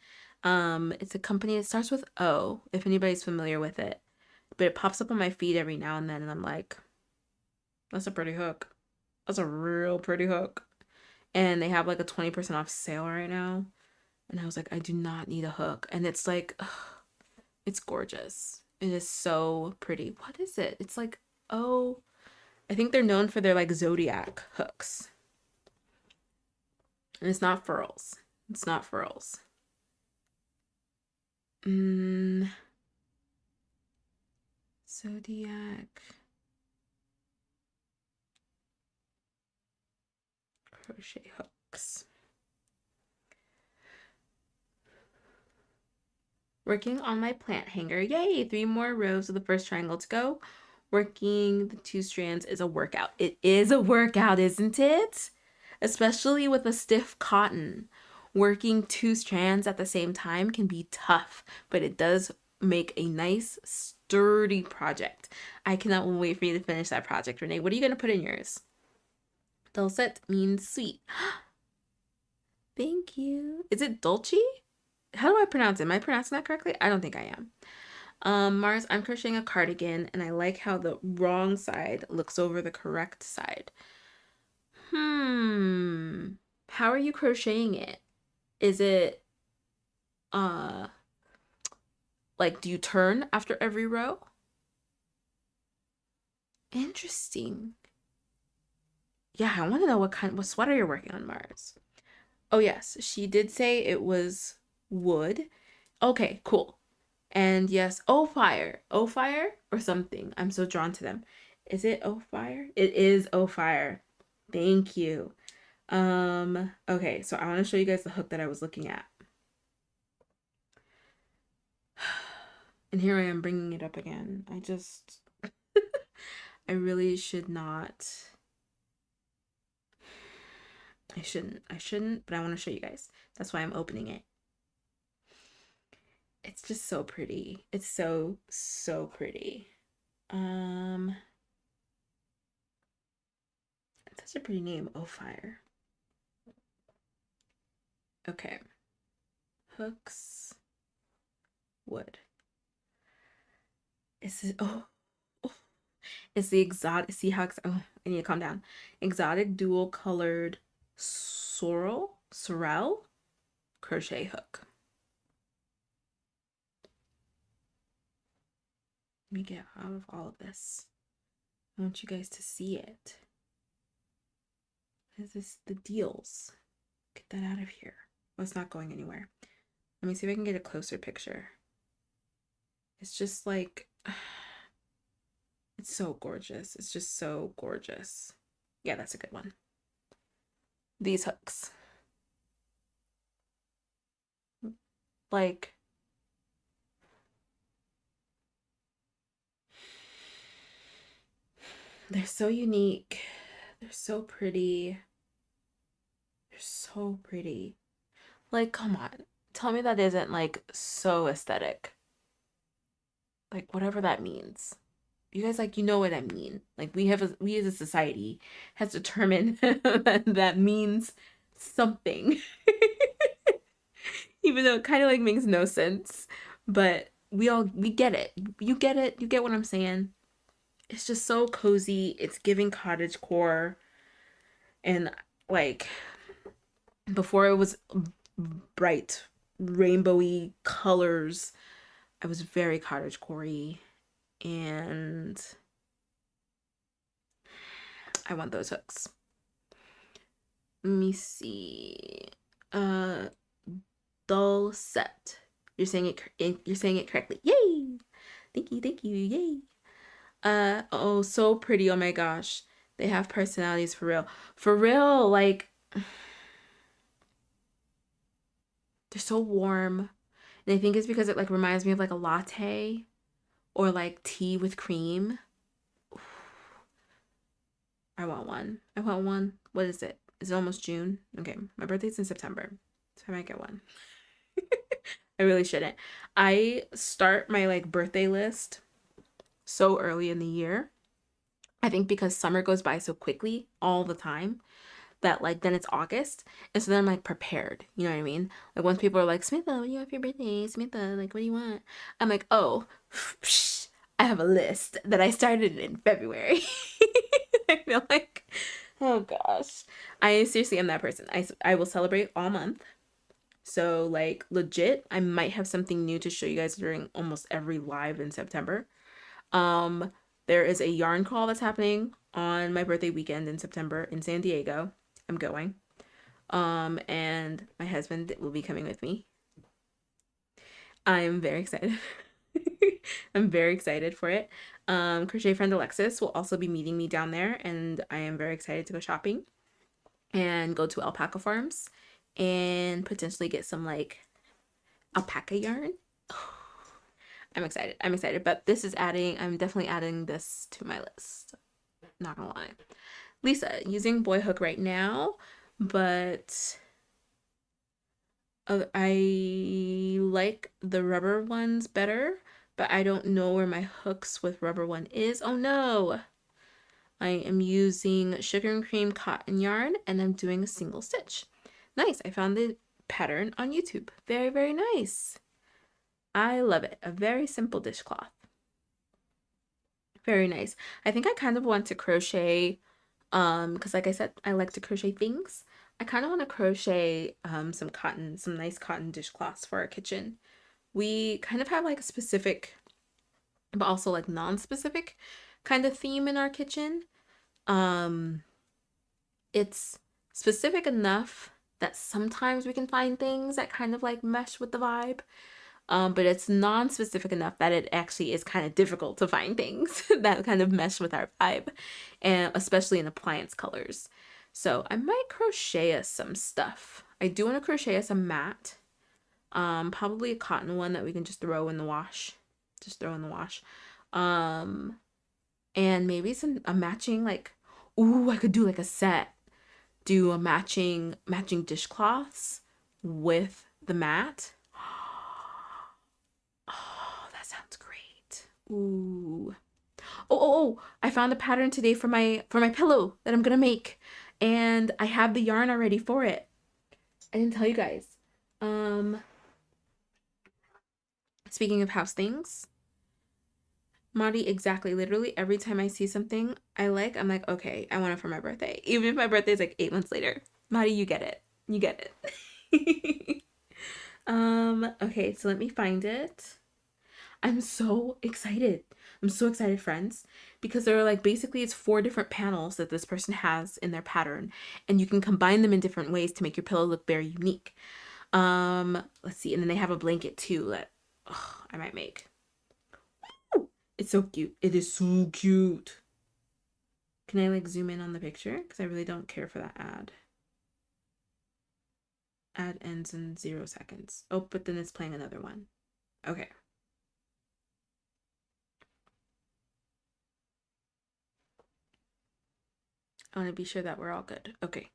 It's a company that starts with O, if anybody's familiar with it. But it pops up on my feed every now and then, and I'm like, that's a pretty hook. That's a real pretty hook. And they have like a 20% off sale right now. And I was like, I do not need a hook. And it's like, ugh, it's gorgeous. It is so pretty. What is it? It's like, oh, I think they're known for their like zodiac hooks. And it's not furls. It's not furls. Zodiac crochet hooks. Working on my plant hanger. Yay! 3 more rows of the first triangle to go. Working the 2 strands is a workout. It is a workout, isn't it? Especially with a stiff cotton. Working 2 strands at the same time can be tough, but it does make a nice, sturdy project. I cannot wait for you to finish that project, Renee. What are you going to put in yours? Dulcet means sweet. Thank you. Is it Dolce? How do I pronounce it? Am I pronouncing that correctly? I don't think I am. Mars, I'm crocheting a cardigan and I like how the wrong side looks over the correct side. How are you crocheting it? Is it like, do you turn after every row? Interesting. Yeah, I want to know what sweater you're working on, Mars. Oh yes, she did say it was wood. Okay, cool. And yes, oh fire. Oh fire or something. I'm so drawn to them. Is it oh fire? It is oh fire. Thank you. Okay, so I want to show you guys the hook that I was looking at. And here I am bringing it up again. I really should not. I shouldn't, but I want to show you guys. That's why I'm opening it. It's just so pretty. It's so, so pretty. That's a pretty name, Oh Fire. Okay. Hooks. Wood. It's it's the exotic. See how I need to calm down. Exotic dual colored sorrel crochet hook. Let me get out of all of this. I want you guys to see it. Is this the deals? Get that out of here. Well, it's not going anywhere. Let me see if I can get a closer picture. It's just like, it's so gorgeous. It's just so gorgeous. Yeah, that's a good one. These hooks. Like, they're so unique. They're so pretty. They're so pretty. Like, come on. Tell me that isn't like so aesthetic. Like, whatever that means. You guys, like, you know what I mean. Like, we as a society has determined that means something. Even though it kind of like makes no sense. But we get it. You get it. You get what I'm saying. It's just so cozy. It's giving cottage core. And like, before it was bright, rainbowy colors, I was very cottage core-y. And I want those hooks. Let me see. Dull set. You're saying it correctly. Yay! Thank you, yay. Oh, so pretty. Oh my gosh. They have personalities for real. For real, like, they're so warm. And I think it's because it like reminds me of like a latte or like tea with cream. I want one. I want one. What is it? Is it almost June? Okay, my birthday's in September, so I might get one. I really shouldn't. I start my like birthday list so early in the year. I think because summer goes by so quickly all the time that like then it's August. And so then I'm like prepared. You know what I mean? Like once people are like, Samantha, what do you want for your birthday? Samantha, like what do you want? I'm like, oh, I have a list that I started in February. I feel like, oh gosh. I seriously am that person. I will celebrate all month. So like legit, I might have something new to show you guys during almost every live in September. There is a yarn call that's happening on my birthday weekend in September in San Diego. I'm going. And my husband will be coming with me. I'm very excited. I'm very excited for it. Crochet friend Alexis will also be meeting me down there, and I am very excited to go shopping and go to alpaca farms and potentially get some like alpaca yarn. I'm excited, but I'm definitely adding this to my list. Not gonna lie. Lisa, using boy hook right now, but I like the rubber ones better, but I don't know where my hooks with rubber one is. Oh no! I am using sugar and cream cotton yarn, and I'm doing a single stitch. Nice, I found the pattern on YouTube. Very, very nice. I love it. A very simple dishcloth. Very nice. I think I kind of want to crochet, because like I said, I like to crochet things, I kind of want to crochet some nice cotton dishcloths for our kitchen. We kind of have like a specific, but also like non-specific kind of theme in our kitchen. Um, it's specific enough that sometimes we can find things that kind of like mesh with the vibe. But it's non-specific enough that it actually is kind of difficult to find things that kind of mesh with our vibe, and especially in appliance colors. So I might crochet us some stuff. I do want to crochet us a mat, probably a cotton one that we can just throw in the wash. Just throw in the wash. And maybe a matching like, ooh, I could do like a set. Do a matching dishcloths with the mat. Oh, that sounds great. Ooh. Oh, I found a pattern today for my pillow that I'm gonna make. And I have the yarn already for it. I didn't tell you guys. Speaking of house things, Mari, exactly. Literally every time I see something I like, I'm like, okay, I want it for my birthday. Even if my birthday is like 8 months later. Mari, you get it. You get it. Okay, so let me find it. I'm so excited. I'm so excited, friends, because there are like basically it's 4 different panels that this person has in their pattern, and you can combine them in different ways to make your pillow look very unique. Let's see, and then they have a blanket too that I might make. Ooh, it's so cute. It is so cute. Can I like zoom in on the picture? Because I really don't care for that ad. Ad ends in 0 seconds. Oh, but then it's playing another one. Okay. I want to be sure that we're all good. Okay.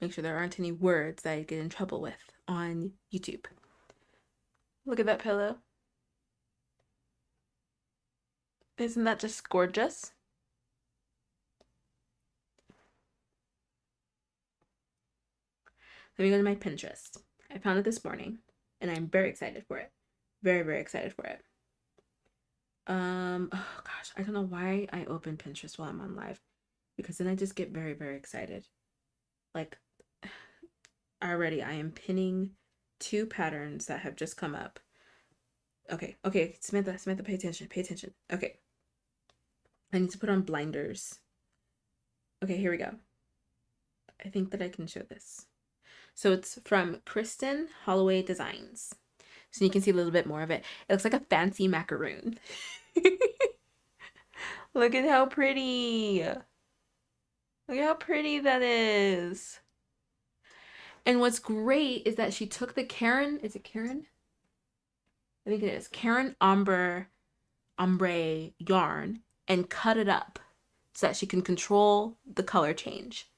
Make sure there aren't any words that I get in trouble with on YouTube. Look at that pillow. Isn't that just gorgeous? Let me go to my Pinterest. I found it this morning and I'm very excited for it. Very, very excited for it. Oh gosh, I don't know why I open Pinterest while I'm on live, because then I just get very, very excited. Like already I am pinning 2 patterns that have just come up. Okay, Samantha, pay attention. Okay. I need to put on blinders. Okay, here we go. I think that I can show this. So it's from Kristen Holloway Designs. So you can see a little bit more of it. It looks like a fancy macaroon. Look at how pretty. Look at how pretty that is. And what's great is that she took the Karen, is it Karen? I think it is. Karen ombre yarn and cut it up so that she can control the color change.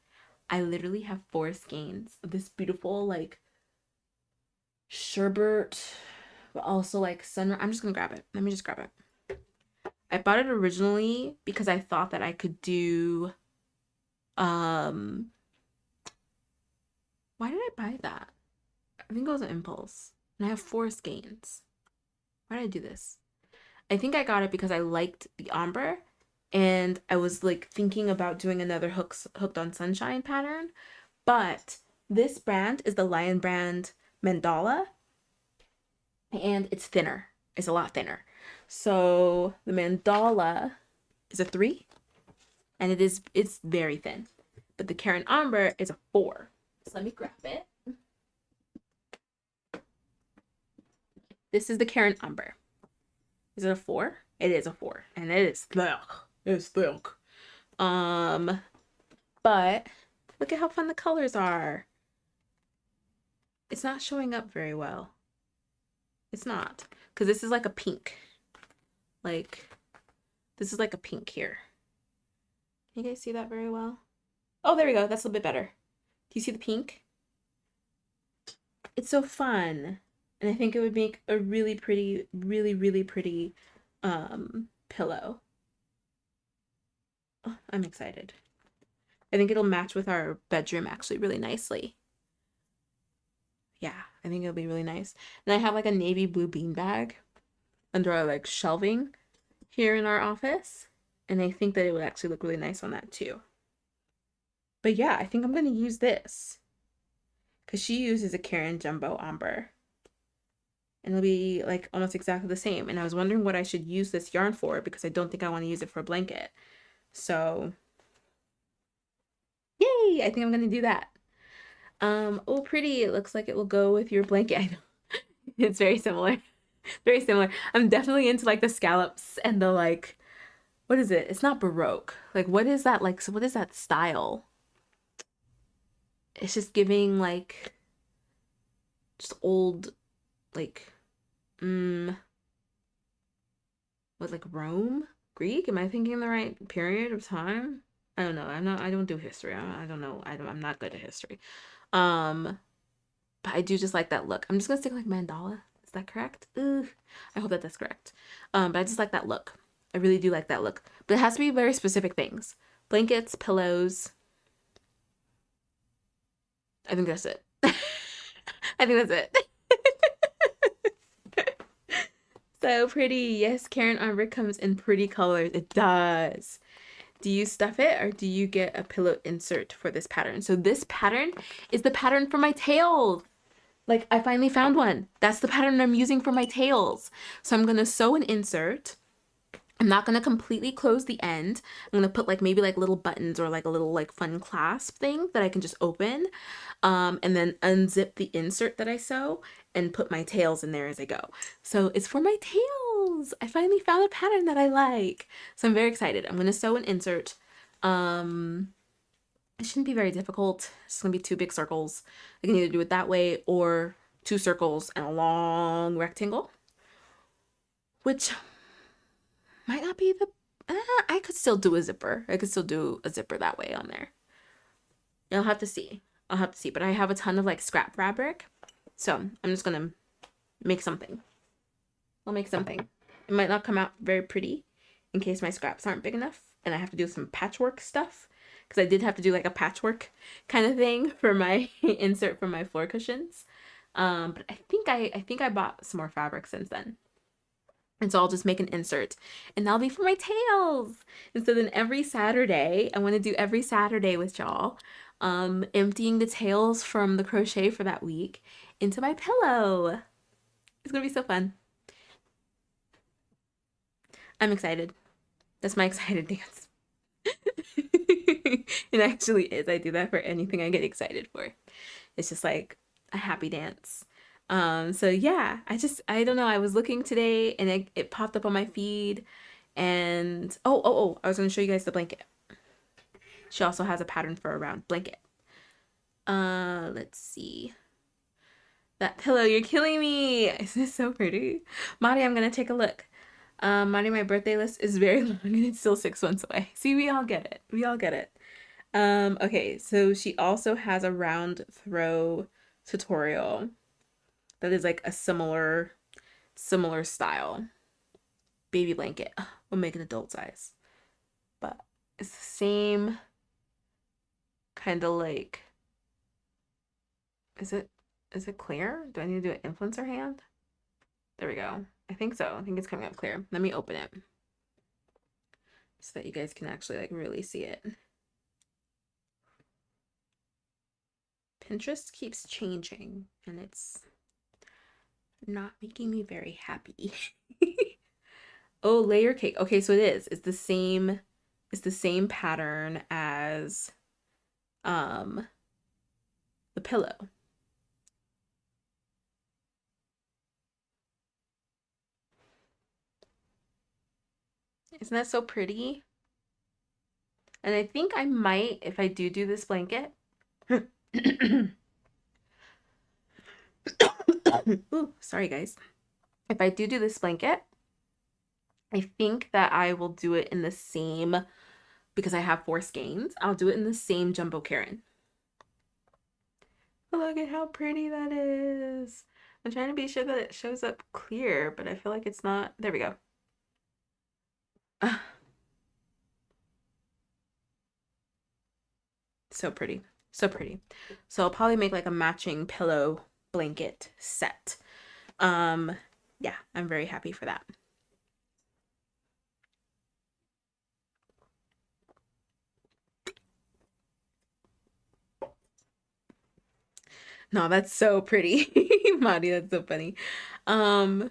I literally have 4 skeins of this beautiful like sherbet, but also like sun. I'm just gonna grab it. Let me just grab it. I bought it originally because I thought that I could do why did I buy that? I think it was an impulse. And I have 4 skeins. Why did I do this? I think I got it because I liked the ombre and I was like thinking about doing another hooked on sunshine pattern, but this brand is the Lion Brand Mandala and it's thinner. It's a lot thinner. So the Mandala is a 3 and it's very thin, but the Karen Ombre is a 4. So let me grab it. This is the Karen Ombre. Is it a 4? It is a 4, and it is thick. It's thick. But look at how fun the colors are. It's not showing up very well. It's not, because this is like a pink. Like, this is like a pink here. Can you guys see that very well? Oh, there we go. That's a little bit better. Do you see the pink? It's so fun. And I think it would make a really pretty, really pretty pillow. Oh, I'm excited. I think it'll match with our bedroom actually really nicely. Yeah, I think it'll be really nice. And I have like a navy blue beanbag under our like shelving here in our office. And I think that it would actually look really nice on that too. But yeah, I think I'm going to use this. because she uses a Karen Jumbo Ombre. And it'll be like almost exactly the same. And I was wondering what I should use this yarn for because I don't think I want to use it for a blanket. So, yay! I think I'm gonna do that. Oh, pretty. It looks like it will go with your blanket. I know. It's very similar. Very similar. I'm definitely into like the scallops and the like, what is it? It's not Baroque. Like, what is that like? So what is that style? It's just giving like just old like what, like Rome? Greek? Am I thinking the right period of time? I don't know. I don't do history. I don't know. I'm not good at history. But I do just like that look. I'm just gonna stick like mandala. Is that correct? Ugh. I hope that that's correct. But I just like that look. I really do like that look. But it has to be very specific things. Blankets, pillows. I think that's it. I think that's it. So pretty. Yes, Karen Ombre comes in pretty colors. It does. Do you stuff it or do you get a pillow insert for this pattern? So this pattern is the pattern for my tails. Like I finally found one. That's the pattern I'm using for my tails. So I'm gonna sew an insert. I'm not gonna completely close the end. I'm gonna put like maybe like little buttons or like a little like fun clasp thing that I can just open. And then unzip the insert that I sew and put my tails in there as I go. So it's for my tails. I finally found a pattern that I like. So I'm very excited. I'm gonna sew an insert. It shouldn't be very difficult. It's gonna be 2 big circles. I can either do it that way or 2 circles and a long rectangle, which might not be the, I could still do a zipper. I could still do a zipper that way on there. I'll have to see. I'll have to see, but I have a ton of like scrap fabric. So I'm just gonna make something. I'll make something. It might not come out very pretty in case my scraps aren't big enough and I have to do some patchwork stuff. Because I did have to do like a patchwork kind of thing for my insert for my floor cushions. But I think I bought some more fabric since then. And so I'll just make an insert and that'll be for my tails. And so then every Saturday, I want to do every Saturday with y'all, emptying the tails from the crochet for that week into my pillow. It's gonna be so fun. I'm excited. That's my excited dance. It actually is. I do that for anything I get excited for. It's just like a happy dance. So yeah, I don't know. I was looking today and it popped up on my feed and I was going to show you guys the blanket. She also has a pattern for a round blanket. Let's see. That pillow, you're killing me. Isn't it so pretty? Mari, I'm going to take a look. Mari, my birthday list is very long and it's still 6 months away. See, we all get it. We all get it. Okay, so she also has a round throw tutorial that is like a similar style. Baby blanket. We'll make an adult size. But it's the same kind of like, is it clear? Do I need to do an influencer hand? There we go. I think so. I think it's coming up clear. Let me open it so that you guys can actually like really see it. Pinterest keeps changing and it's not making me very happy. Oh, layer cake. Okay, so it is. It's the same pattern as the pillow. Isn't that so pretty? And I think I might, if I do this blanket. Ooh, sorry guys. If I do this blanket, I think that I will do it in the same, because I have 4 skeins, I'll do it in the same Jumbo Karen. Look at how pretty that is. I'm trying to be sure that it shows up clear, but I feel like it's not. There we go. So pretty. So pretty. So I'll probably make like a matching pillow blanket set. Yeah, I'm very happy for that. No, that's so pretty. Madi, that's so funny. Um,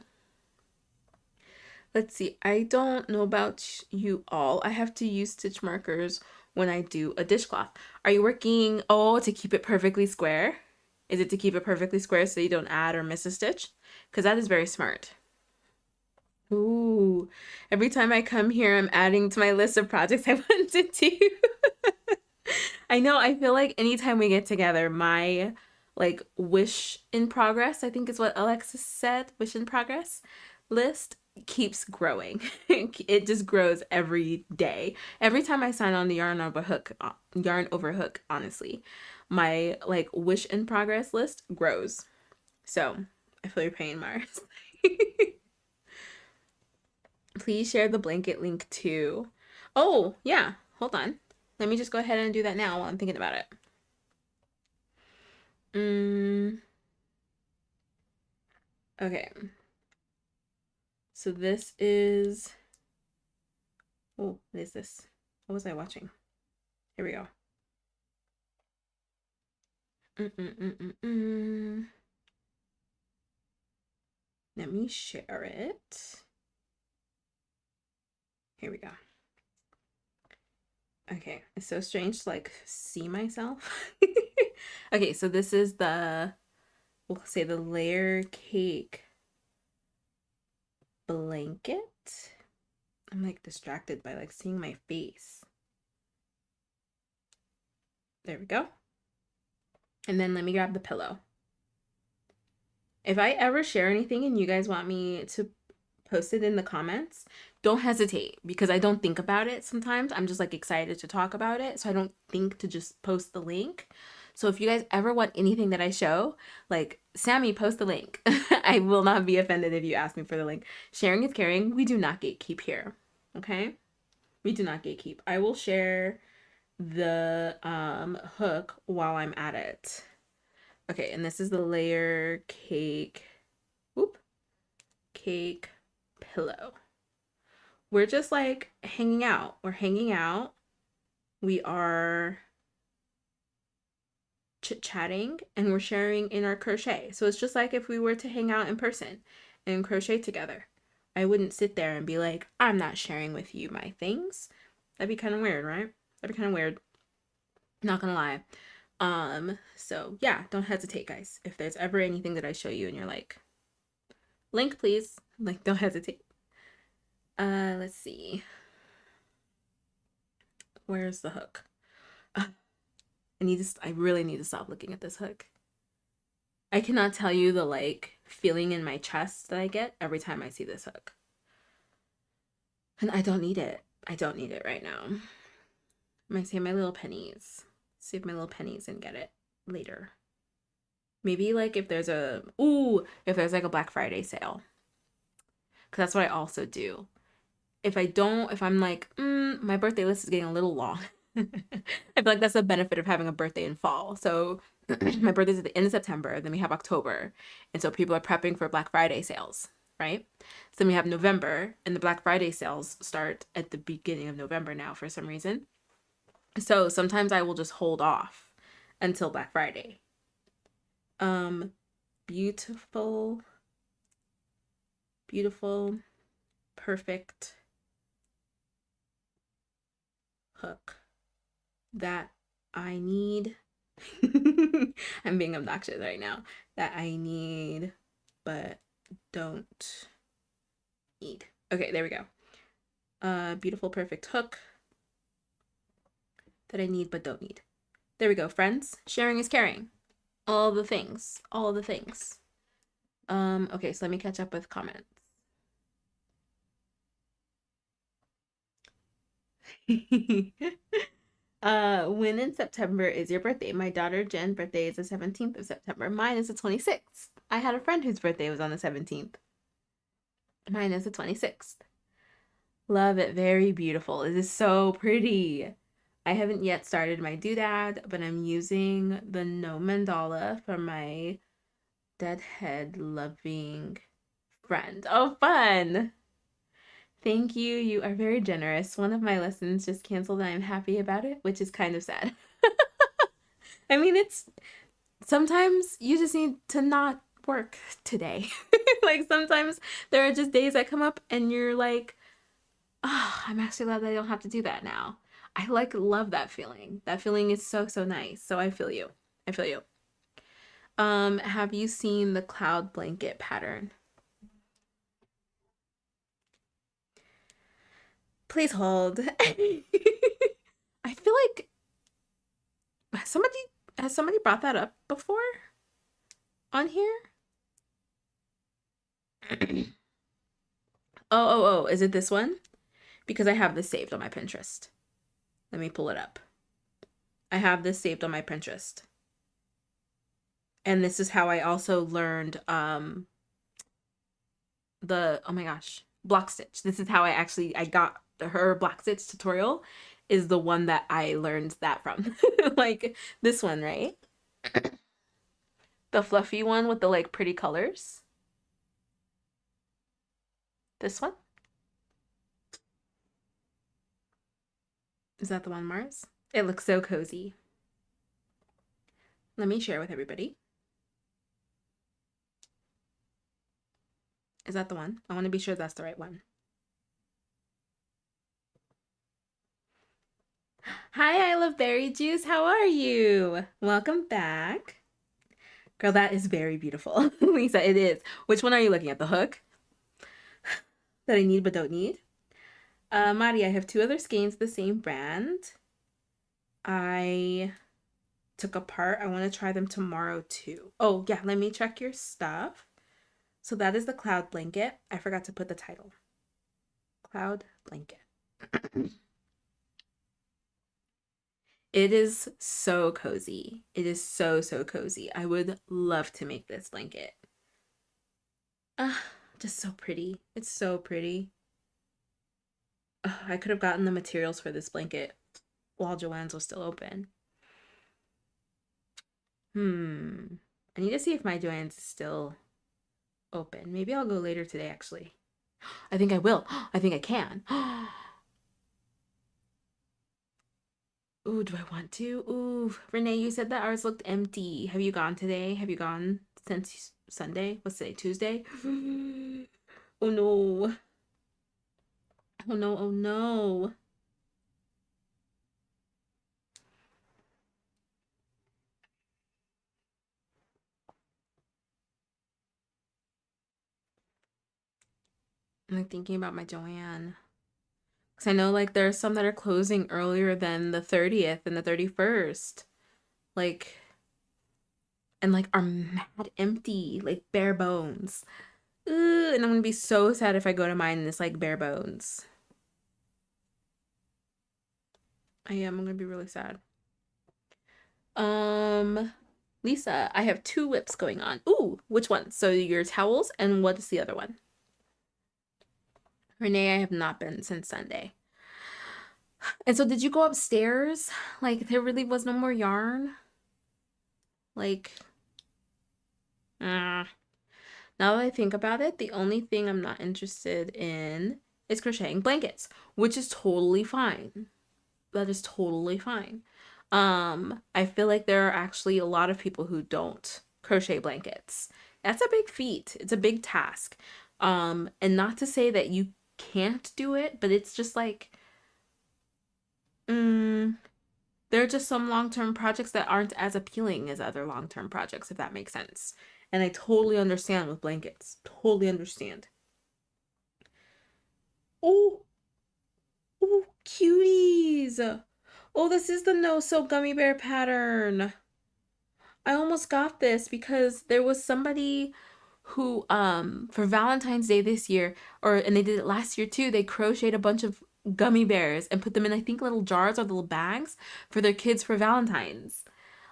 let's see. I don't know about you all. I have to use stitch markers when I do a dishcloth. Are you working, oh, to keep it perfectly square? Is it to keep it perfectly square so you don't add or miss a stitch? Because that is very smart. Ooh, every time I come here, I'm adding to my list of projects I want to do. I know, I feel like anytime we get together, my like wish in progress, I think is what Alexis said, wish in progress list keeps growing. It just grows every day. Every time I sign on the yarn over hook, honestly, my like wish in progress list grows. So I feel your pain, Mars. Please share the blanket link too. Oh, yeah. Hold on. Let me just go ahead and do that now while I'm thinking about it. Okay. So this is, oh, what is this? What was I watching? Here we go. Let me share it. Here we go. Okay, it's so strange to like see myself. Okay, so this is the, we'll say the layer cake blanket. I'm like distracted by like seeing my face. There we go. And then let me grab the pillow. If I ever share anything and you guys want me to post it in the comments, don't hesitate, because I don't think about it sometimes. I'm just like excited to talk about it, so I don't think to just post the link. So if you guys ever want anything that I show, like, Sammi, post the link. I will not be offended if you ask me for the link. Sharing is caring. We do not gatekeep here. Okay? We do not gatekeep. I will share the hook while I'm at it. Okay, and this is the layer cake. Whoop. Cake pillow. We're just like hanging out. We're hanging out. We are chit-chatting, and we're sharing in our crochet. So it's just like if we were to hang out in person and crochet together. I wouldn't sit there and be like, I'm not sharing with you my things. That'd be kind of weird, right? That'd be kind of weird. Not gonna lie. So yeah, don't hesitate, guys. If there's ever anything that I show you and you're like, link please, like, don't hesitate. Let's see. Where's the hook? I really need to stop looking at this hook. I cannot tell you the like feeling in my chest that I get every time I see this hook. And I don't need it. I don't need it right now. I might save my little pennies. Save my little pennies and get it later. Maybe like if there's like a Black Friday sale. Because that's what I also do. If I'm like, my birthday list is getting a little long. I feel like that's the benefit of having a birthday in fall. So my birthday's at the end of September, then we have October. And so people are prepping for Black Friday sales, right? So then we have November, and the Black Friday sales start at the beginning of November now for some reason. So sometimes I will just hold off until Black Friday. Beautiful, perfect hook that I need. I'm being obnoxious right now. That I need but don't need. Okay, there we go. Beautiful, perfect hook that I need but don't need. There we go, friends. Sharing is caring. All the things. All the things. Okay, so let me catch up with comments. When in September is your birthday? My daughter Jen's birthday is the 17th of September. Mine is the 26th. I had a friend whose birthday was on the 17th. Mine is the 26th. Love it. Very beautiful. It is so pretty. I haven't yet started my doodad, but I'm using the No Mandala from my deadhead loving friend. Oh, fun. Thank you. You are very generous. One of my lessons just canceled and I'm happy about it, which is kind of sad. I mean, sometimes you just need to not work today. Like sometimes there are just days that come up and you're like, oh, I'm actually glad that I don't have to do that now. I like love that feeling. That feeling is so, so nice. So I feel you. I feel you. Have you seen the cloud blanket pattern? Please hold. I feel like somebody has somebody brought that up before on here? Oh, is it this one? Because I have this saved on my Pinterest. Let me pull it up. I have this saved on my Pinterest. And this is how I also learned the, oh my gosh, block stitch. This is how I got her block stitch tutorial is the one that I learned that from. Like this one, right? The fluffy one with the like pretty colors. This one? Is that the one, Mars? It looks so cozy. Let me share with everybody. Is that the one? I want to be sure that's the right one. Hi, I love berry juice. How are you? Welcome back. Girl, that is very beautiful. Lisa, it is. Which one are you looking at? The hook? That I need but don't need? Mari, I have 2 other skeins, the same brand. I took apart. I want to try them tomorrow too. Oh, yeah, let me check your stuff. So that is the cloud blanket. I forgot to put the title. Cloud blanket. It is so cozy. It is so, so cozy. I would love to make this blanket. Just so pretty. It's so pretty. I could have gotten the materials for this blanket while Joann's was still open. I need to see if my Joann's is still open. Maybe I'll go later today, actually. I think I will. I think I can. Ooh, do I want to? Ooh, Renee, you said that ours looked empty. Have you gone today? Have you gone since Sunday? What's today? Tuesday? Oh no. Oh no, oh no. I'm like thinking about my Joann. Because I know like there's some that are closing earlier than the 30th and the 31st. Like, and like are mad empty, like bare bones. Ugh, and I'm gonna be so sad if I go to mine and it's like bare bones. I am. I'm gonna be really sad. Lisa, I have 2 whips going on. Ooh, which one? So your towels and what is the other one? Renee, I have not been since Sunday. And so did you go upstairs? Like there really was no more yarn? Like, now that I think about it, the only thing I'm not interested in is crocheting blankets, which is totally fine. That is totally fine. I feel like there are actually a lot of people who don't crochet blankets. That's a big feat. It's a big task. And not to say that you can't do it, but it's just like, there are just some long-term projects that aren't as appealing as other long-term projects, if that makes sense. And I totally understand with blankets. Totally understand. Oh, oh, cuties. Oh, this is the no-sew gummy bear pattern. I almost got this because there was somebody who for Valentine's Day this year, and they did it last year too, they crocheted a bunch of gummy bears and put them in I think little jars or little bags for their kids for Valentine's.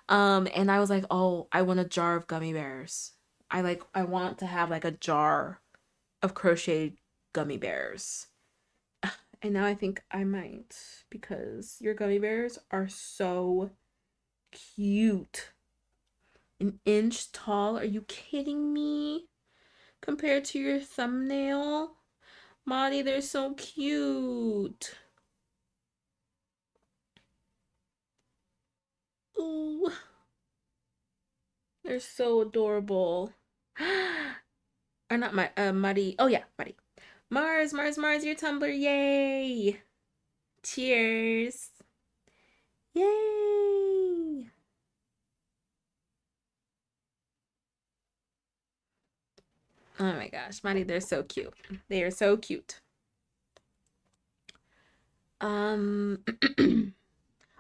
And I was like, "Oh, I want a jar of gummy bears. I want to have like a jar of crocheted gummy bears." And now I think I might because your gummy bears are so cute. An inch tall? Are you kidding me? Compared to your thumbnail? Molly, they're so cute. Ooh. They're so adorable. Or not my Muddy. Oh yeah, Muddy. Mars, Mars, Mars, your tumbler. Yay! Cheers. Yay! Oh my gosh, Muddy, they're so cute. They are so cute. Um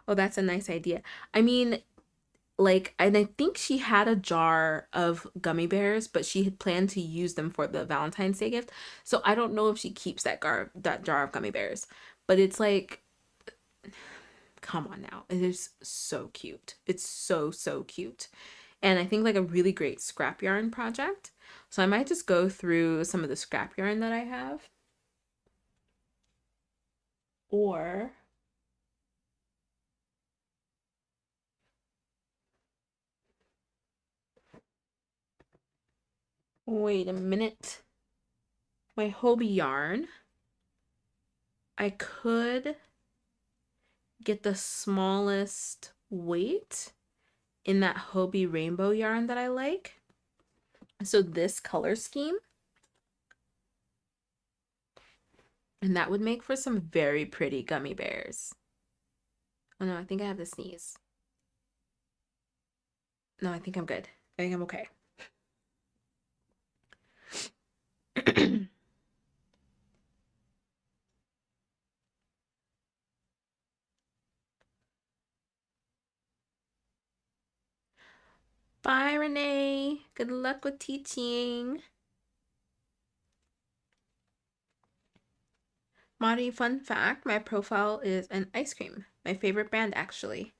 oh, that's a nice idea. I mean, like, and I think she had a jar of gummy bears, but she had planned to use them for the Valentine's Day gift. So I don't know if she keeps that jar of gummy bears. But it's like, come on now. It is so cute. It's so, so cute. And I think like a really great scrap yarn project. So I might just go through some of the scrap yarn that I have. Or wait a minute. My Hobie yarn. I could get the smallest weight in that Hobie rainbow yarn that I like. So this color scheme. And that would make for some very pretty gummy bears. Oh no, I think I have the sneeze. No, I think I'm good. I think I'm okay. Bye, Renee. Good luck with teaching. Mari, fun fact, my profile is an ice cream. My favorite brand, actually.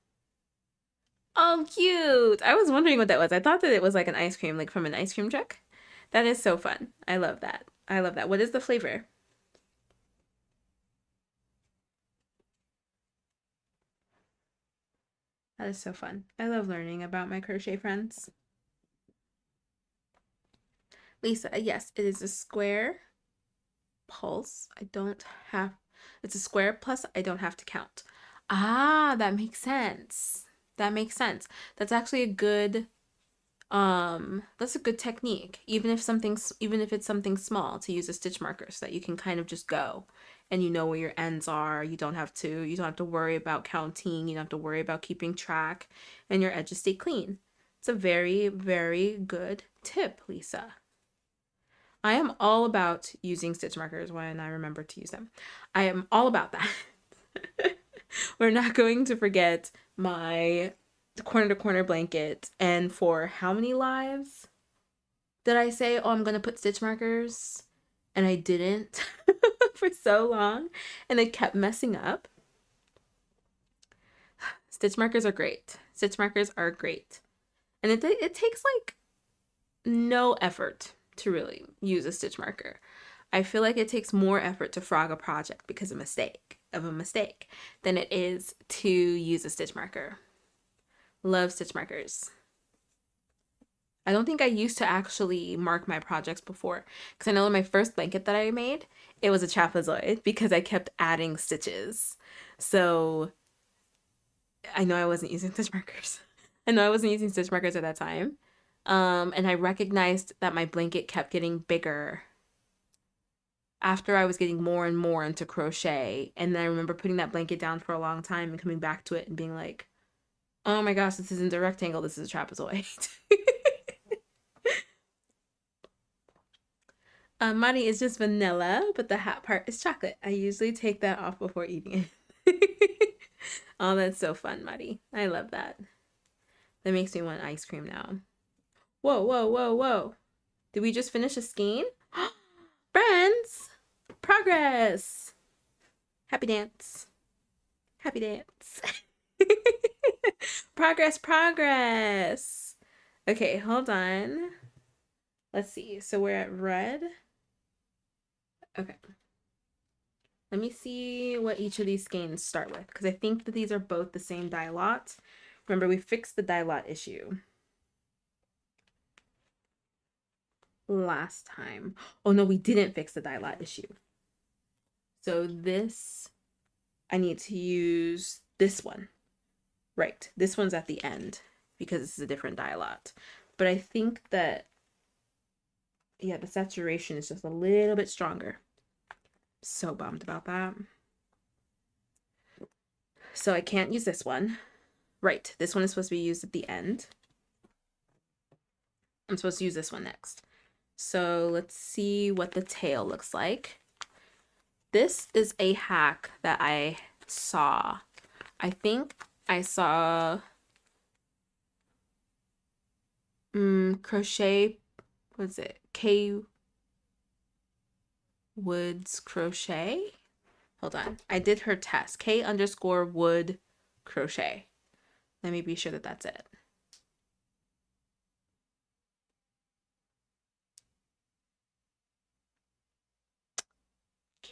Oh, cute. I was wondering what that was. I thought that it was like an ice cream, like from an ice cream truck. That is so fun. I love that. I love that. What is the flavor? That is so fun. I love learning about my crochet friends. Lisa, yes, it is a square pulse. It's a square plus I don't have to count. Ah, that makes sense. That makes sense. That's actually a good, that's a good technique. Even if it's something small, to use a stitch marker so that you can kind of just go and you know where your ends are. You don't have to worry about counting. You don't have to worry about keeping track, and your edges stay clean. It's a very, very good tip, Lisa. I am all about using stitch markers when I remember to use them. I am all about that. We're not going to forget my corner to corner blanket. And for how many lives did I say, oh, I'm going to put stitch markers? And I didn't for so long. And I kept messing up. Stitch markers are great. Stitch markers are great. And it takes like no effort to really use a stitch marker. I feel like it takes more effort to frog a project because of a mistake than it is to use a stitch marker. Love stitch markers. I don't think I used to actually mark my projects before, because I know in my first blanket that I made, it was a trapezoid because I kept adding stitches. So I know I wasn't using stitch markers. I know I wasn't using stitch markers at that time. And I recognized that my blanket kept getting bigger after I was getting more and more into crochet. And then I remember putting that blanket down for a long time and coming back to it and being like, oh my gosh, this isn't a rectangle, this is a trapezoid. Mari is just vanilla, but the hat part is chocolate. I usually take that off before eating it. Oh, that's so fun, Mari. I love that. That makes me want ice cream now. Whoa, whoa, whoa, whoa. Did we just finish a skein? Friends! Progress! Happy dance. Happy dance. Progress, progress. Okay, hold on. Let's see. So we're at red. Okay. Let me see what each of these skeins start with, because I think that these are both the same dye lot. Remember, we fixed the dye lot issue last time. Oh no, we didn't fix the dye lot issue. So this, I need to use this one. Right, this one's at the end because this is a different dye lot. but I think that, yeah, the saturation is just a little bit stronger. So bummed about that. So I can't use this one. Right, this one is supposed to be used at the end. I'm supposed to use this one next. So let's see what the tail looks like. This is a hack that I saw. I think I saw Crochet, what is it? K Woods Crochet? Hold on. I did her test. K_wood crochet. Let me be sure that that's it.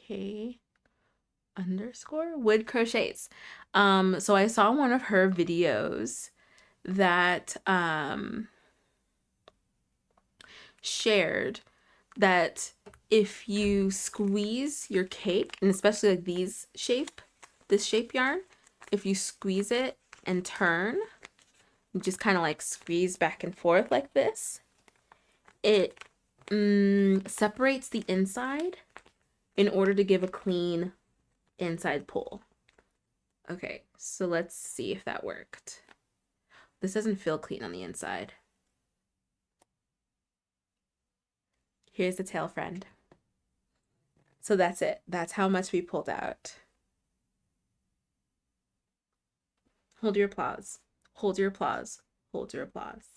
K_wood crochets. So I saw one of her videos that shared that if you squeeze your cake, and especially like this shape yarn, if you squeeze it and turn, you just kind of like squeeze back and forth like this, it separates the inside in order to give a clean inside pull. Okay, so let's see if that worked. This doesn't feel clean on the inside. Here's the tail, friend. So that's it. That's how much we pulled out. Hold your applause. Hold your applause. Hold your applause.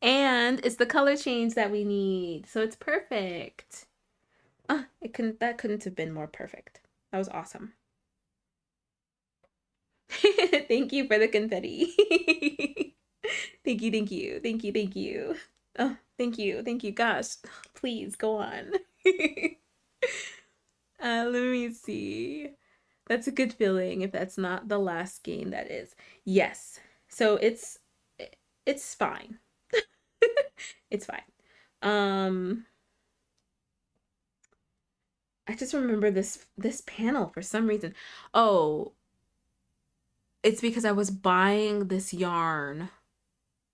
And it's the color change that we need. So it's perfect. That couldn't have been more perfect. That was awesome. Thank you for the confetti. Thank you, thank you, thank you, thank you. Oh, thank you, thank you. Gosh, please go on. Let me see. That's a good feeling if that's not the last skein that is. Yes. So it's fine. It's fine. I just remember this panel for some reason. Oh, it's because I was buying this yarn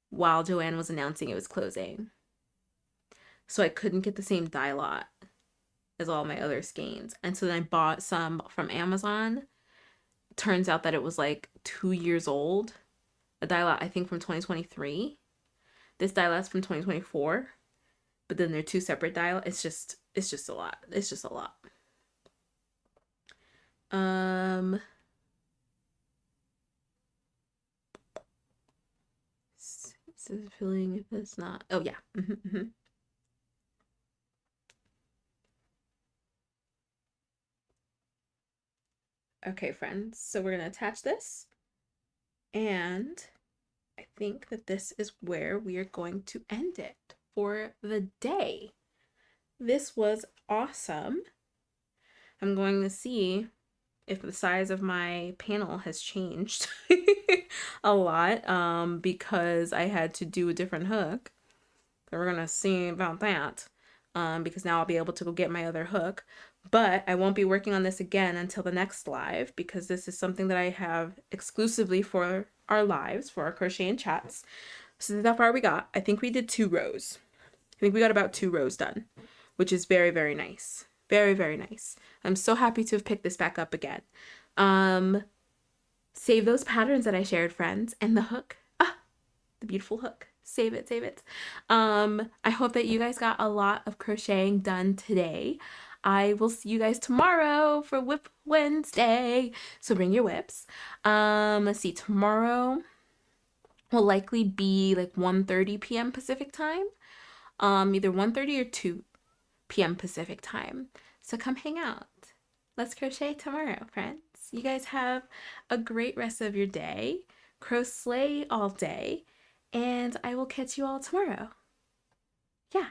while Joanne was announcing it was closing. So I couldn't get the same dye lot as all my other skeins. And so then I bought some from Amazon. Turns out that it was like 2 years old. A dye lot, I think, from 2023. This dye lot's from 2024. But then they're two separate dye lots. It's just a lot. It's just a lot. This is feeling if it's not. Oh yeah. Okay, friends. So we're gonna attach this, and I think that this is where we are going to end it for the day. This was awesome. I'm going to see if the size of my panel has changed a lot because I had to do a different hook. So we're gonna see about that because now I'll be able to go get my other hook. But I won't be working on this again until the next live because this is something that I have exclusively for our lives, for our crochet and chats. So that's how far we got. I think we did 2 rows. I think we got about 2 rows done, which is very, very nice. Very, very nice. I'm so happy to have picked this back up again. Save those patterns that I shared, friends, and the hook. The beautiful hook. Save it, save it. I hope that you guys got a lot of crocheting done today. I will see you guys tomorrow for Whip Wednesday. So bring your whips. Let's see, tomorrow will likely be like 1:30 p.m. Pacific time. Either 1:30 or 2 p.m. Pacific time. So come hang out. Let's crochet tomorrow, friends. You guys have a great rest of your day. Crochet all day. And I will catch you all tomorrow. Yeah.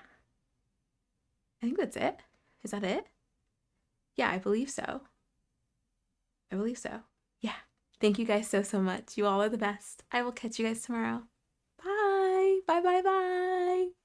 I think that's it. Is that it? Yeah, I believe so. I believe so. Yeah. Thank you guys so, so much. You all are the best. I will catch you guys tomorrow. Bye. Bye, bye, bye.